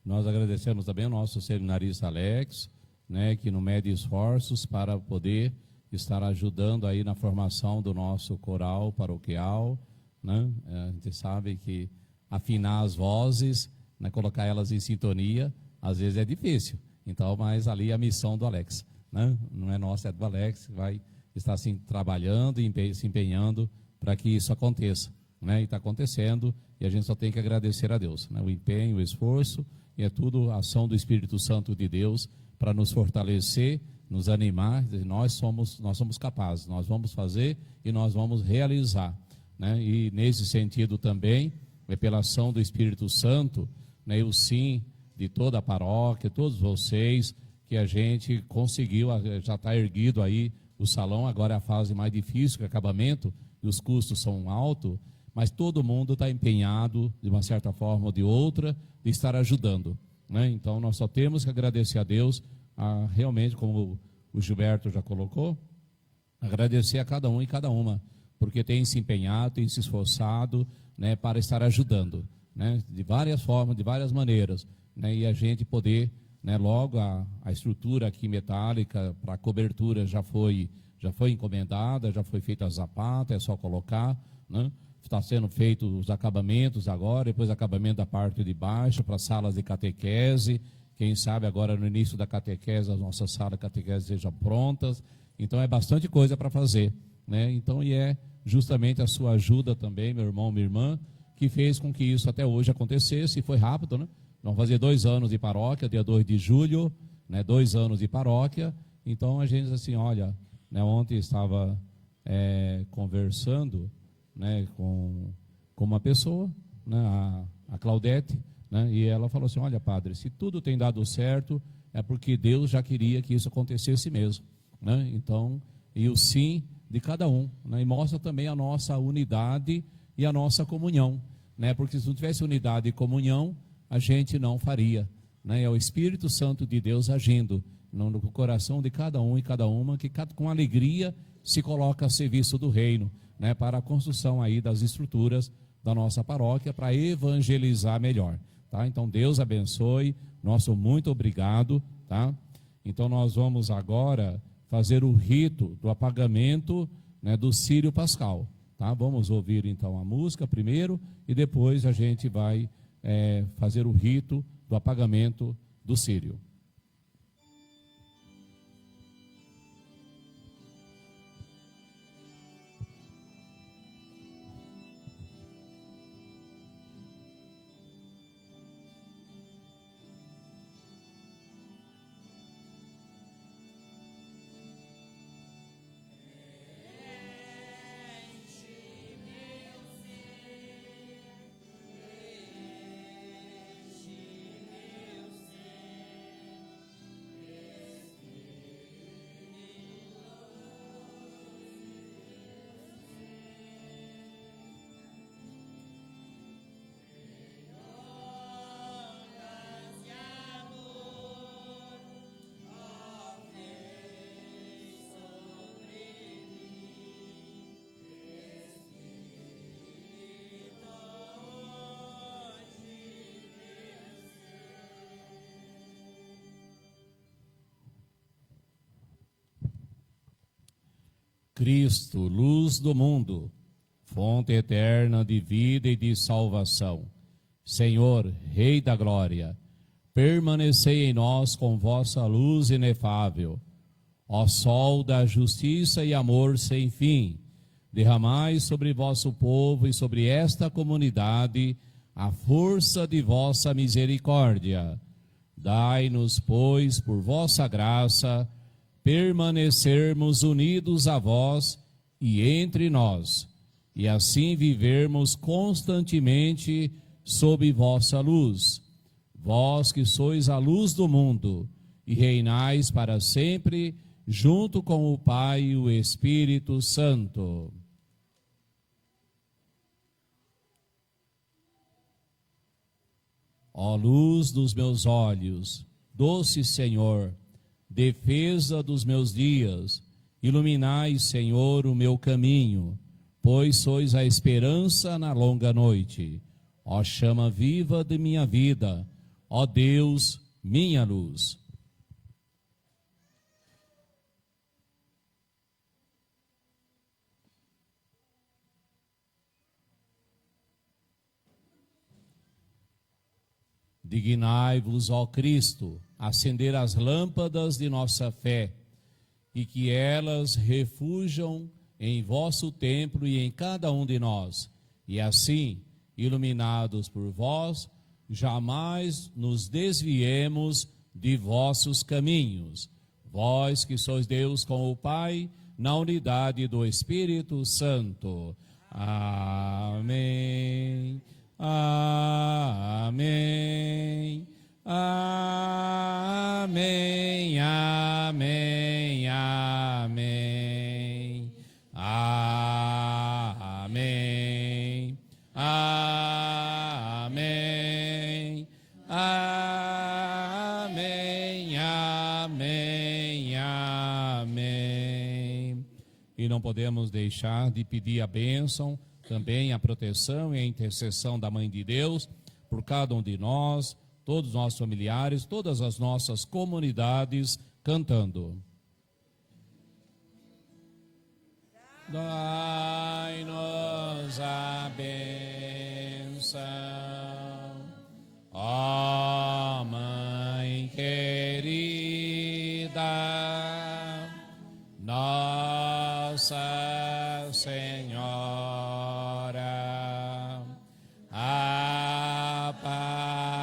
[SPEAKER 1] Nós agradecemos também ao nosso seminarista Alex, né, que não mede esforços para poder estar ajudando aí na formação do nosso coral paroquial, né? A gente sabe que afinar as vozes, né, colocar elas em sintonia, às vezes é difícil. Então, mas ali é a missão do Alex, né? Não é nossa, é do Alex, que vai estar assim trabalhando e se empenhando para que isso aconteça, né? E está acontecendo, e a gente só tem que agradecer a Deus, né? O empenho, o esforço, e é tudo a ação do Espírito Santo de Deus para nos fortalecer, nos animar. Nós somos capazes, nós vamos fazer e nós vamos realizar, né? E nesse sentido também, é pela ação do Espírito Santo, né, o sim de toda a paróquia, todos vocês, que a gente conseguiu, já está erguido aí o salão. Agora é a fase mais difícil, que é acabamento, e os custos são altos, mas todo mundo está empenhado, de uma certa forma ou de outra, de estar ajudando, né? Então, nós só temos que agradecer a Deus, realmente, como o Gilberto já colocou, agradecer a cada um e cada uma, porque tem se empenhado, tem se esforçado, né, para estar ajudando, né, de várias formas, de várias maneiras, né, e a gente poder, né, logo a estrutura aqui metálica para a cobertura já foi encomendada, já foi feita a zapata, é só colocar, né? Está sendo feito os acabamentos agora, depois acabamento da parte de baixo para salas de catequese. Quem sabe agora no início da catequese as nossas salas de catequese sejam prontas. Então é bastante coisa para fazer, né? Então, e é justamente a sua ajuda também, meu irmão, minha irmã, que fez com que isso até hoje acontecesse, e foi rápido, né? Vamos fazer 2 anos de paróquia, dia 2 de julho, né? 2 anos de paróquia. Então a gente assim, olha, né, ontem estava conversando, né, com uma pessoa, né, a Claudete, né, e ela falou assim: olha, padre, se tudo tem dado certo, é porque Deus já queria que isso acontecesse mesmo, né? Então, e o sim de cada um, né, e mostra também a nossa unidade e a nossa comunhão, né, porque se não tivesse unidade e comunhão, a gente não faria, né? É o Espírito Santo de Deus agindo no coração de cada um e cada uma, que com alegria se coloca a serviço do reino, né, para a construção aí das estruturas da nossa paróquia, para evangelizar melhor, tá? Então Deus abençoe, nosso muito obrigado, tá? Então nós vamos agora fazer o rito do apagamento, né, do Círio Pascal, tá? Vamos ouvir então a música primeiro e depois a gente vai fazer o rito do apagamento do Círio. Cristo, luz do mundo, fonte eterna de vida e de salvação, Senhor, Rei da glória, permanecei em nós com vossa luz inefável. Ó sol da justiça e amor sem fim, derramai sobre vosso povo e sobre esta comunidade a força de vossa misericórdia. Dai-nos, pois, por vossa graça, permanecermos unidos a vós e entre nós, e assim vivermos constantemente sob vossa luz. Vós que sois a luz do mundo e reinais para sempre, junto com o Pai e o Espírito Santo. Ó luz dos meus olhos, doce Senhor, defesa dos meus dias, iluminai, Senhor, o meu caminho, pois sois a esperança na longa noite. Ó chama viva de minha vida, ó Deus, minha luz. Dignai-vos, ó Cristo, acender as lâmpadas de nossa fé, e que elas refujam em vosso templo e em cada um de nós, e assim, iluminados por vós, jamais nos desviemos de vossos caminhos. Vós que sois Deus com o Pai, na unidade do Espírito Santo. Amém. Amém. Amém. Amém. Amém. Amém. Amém. Amém. Amém. Amém. E não podemos deixar de pedir a bênção, também a proteção e a intercessão da Mãe de Deus por cada um de nós, todos os nossos familiares, todas as nossas comunidades, cantando. Dai-nos a bênção, ó Mãe querida, Nossa Senhora Aparecida,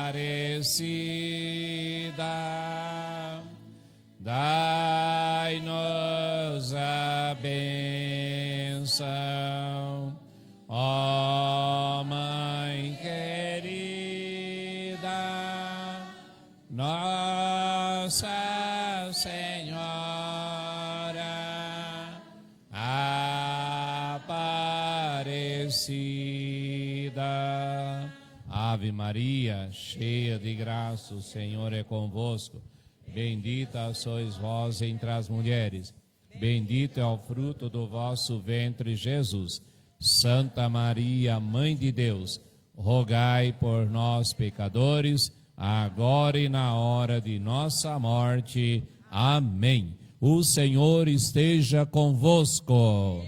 [SPEAKER 1] dai-nos a bênção, ó Mãe querida, Nossa Senhora Aparecida. Ave Maria, cheia de graça, o Senhor é convosco. Bendita sois vós entre as mulheres. Bendito é o fruto do vosso ventre, Jesus. Santa Maria, Mãe de Deus, rogai por nós, pecadores, agora e na hora de nossa morte. Amém. O Senhor esteja convosco.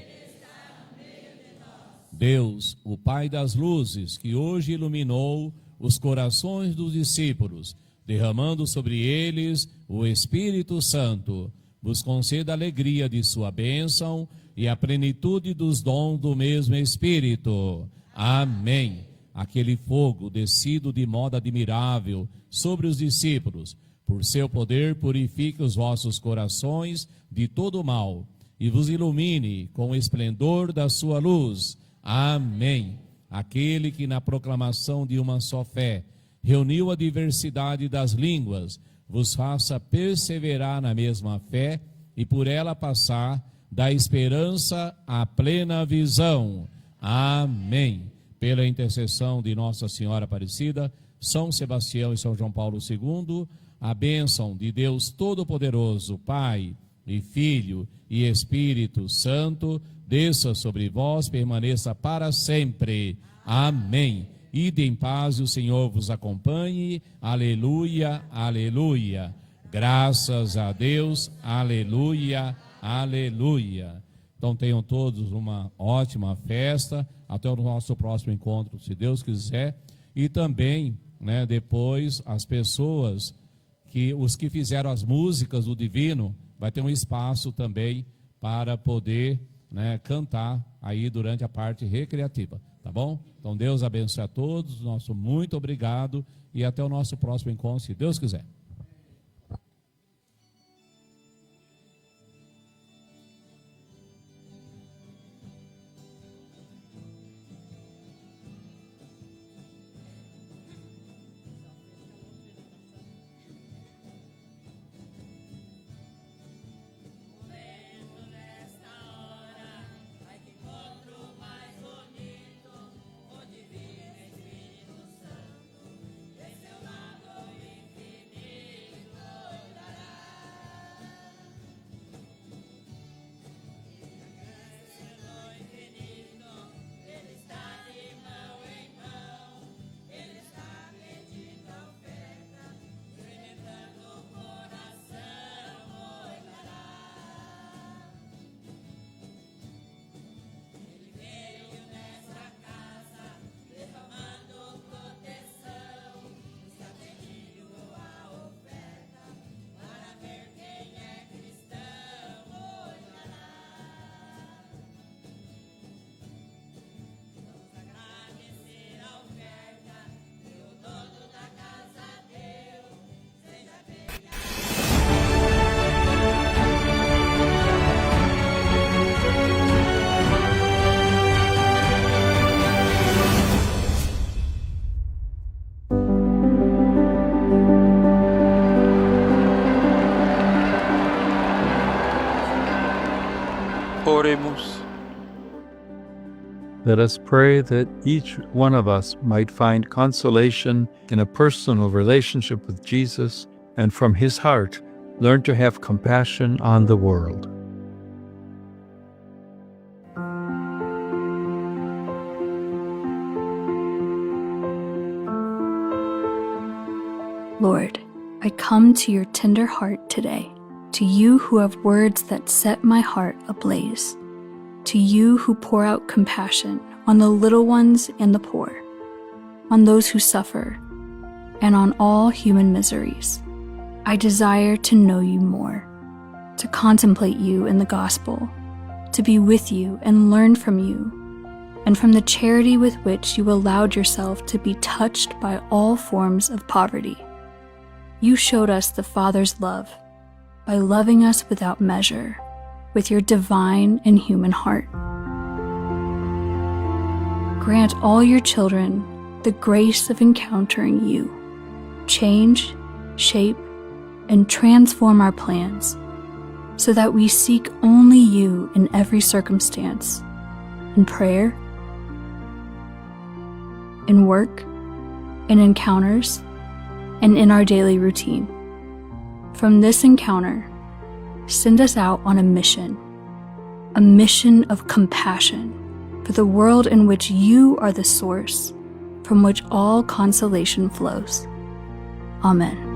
[SPEAKER 1] Deus, o Pai das luzes, que hoje iluminou os corações dos discípulos, derramando sobre eles o Espírito Santo, vos conceda a alegria de sua bênção e a plenitude dos dons do mesmo Espírito. Amém. Aquele fogo descido de modo admirável sobre os discípulos, por seu poder purifique os vossos corações de todo mal e vos ilumine com o esplendor da sua luz. Amém. Aquele que na proclamação de uma só fé reuniu a diversidade das línguas, vos faça perseverar na mesma fé e por ela passar da esperança à plena visão. Amém. Pela intercessão de Nossa Senhora Aparecida, São Sebastião e São João Paulo II, a bênção de Deus Todo-Poderoso, Pai e Filho e Espírito Santo, desça sobre vós, permaneça para sempre. Amém. Ide em paz e o Senhor vos acompanhe. Aleluia, aleluia. Graças a Deus, aleluia, aleluia. Então tenham todos uma ótima festa. Até o nosso próximo encontro, se Deus quiser. E também, depois, as pessoas, os que fizeram as músicas do Divino, vai ter um espaço também para poder cantar aí durante a parte recreativa, tá bom? Então Deus abençoe a todos, nosso muito obrigado e até o nosso próximo encontro, se Deus quiser.
[SPEAKER 7] Espírito Santo, desceu
[SPEAKER 5] Oremos.
[SPEAKER 9] Let us pray that each one of us might find consolation in a personal relationship with Jesus, and from his heart learn to have compassion on the world.
[SPEAKER 10] Lord, I come to your tender heart today, to you who have words that set my heart ablaze, to you who pour out compassion on the little ones and the poor, on those who suffer, and on all human miseries. I desire to know you more, to contemplate you in the gospel, to be with you and learn from you, and from the charity with which you allowed yourself to be touched by all forms of poverty. You showed us the Father's love by loving us without measure, with your divine and human heart. Grant all your children the grace of encountering you. Change, shape, and transform our plans so that we seek only you in every circumstance, in prayer, in work, in encounters, and in our daily routine. From this encounter, send us out on a mission of compassion for the world in which you are the source from which all consolation flows. Amen.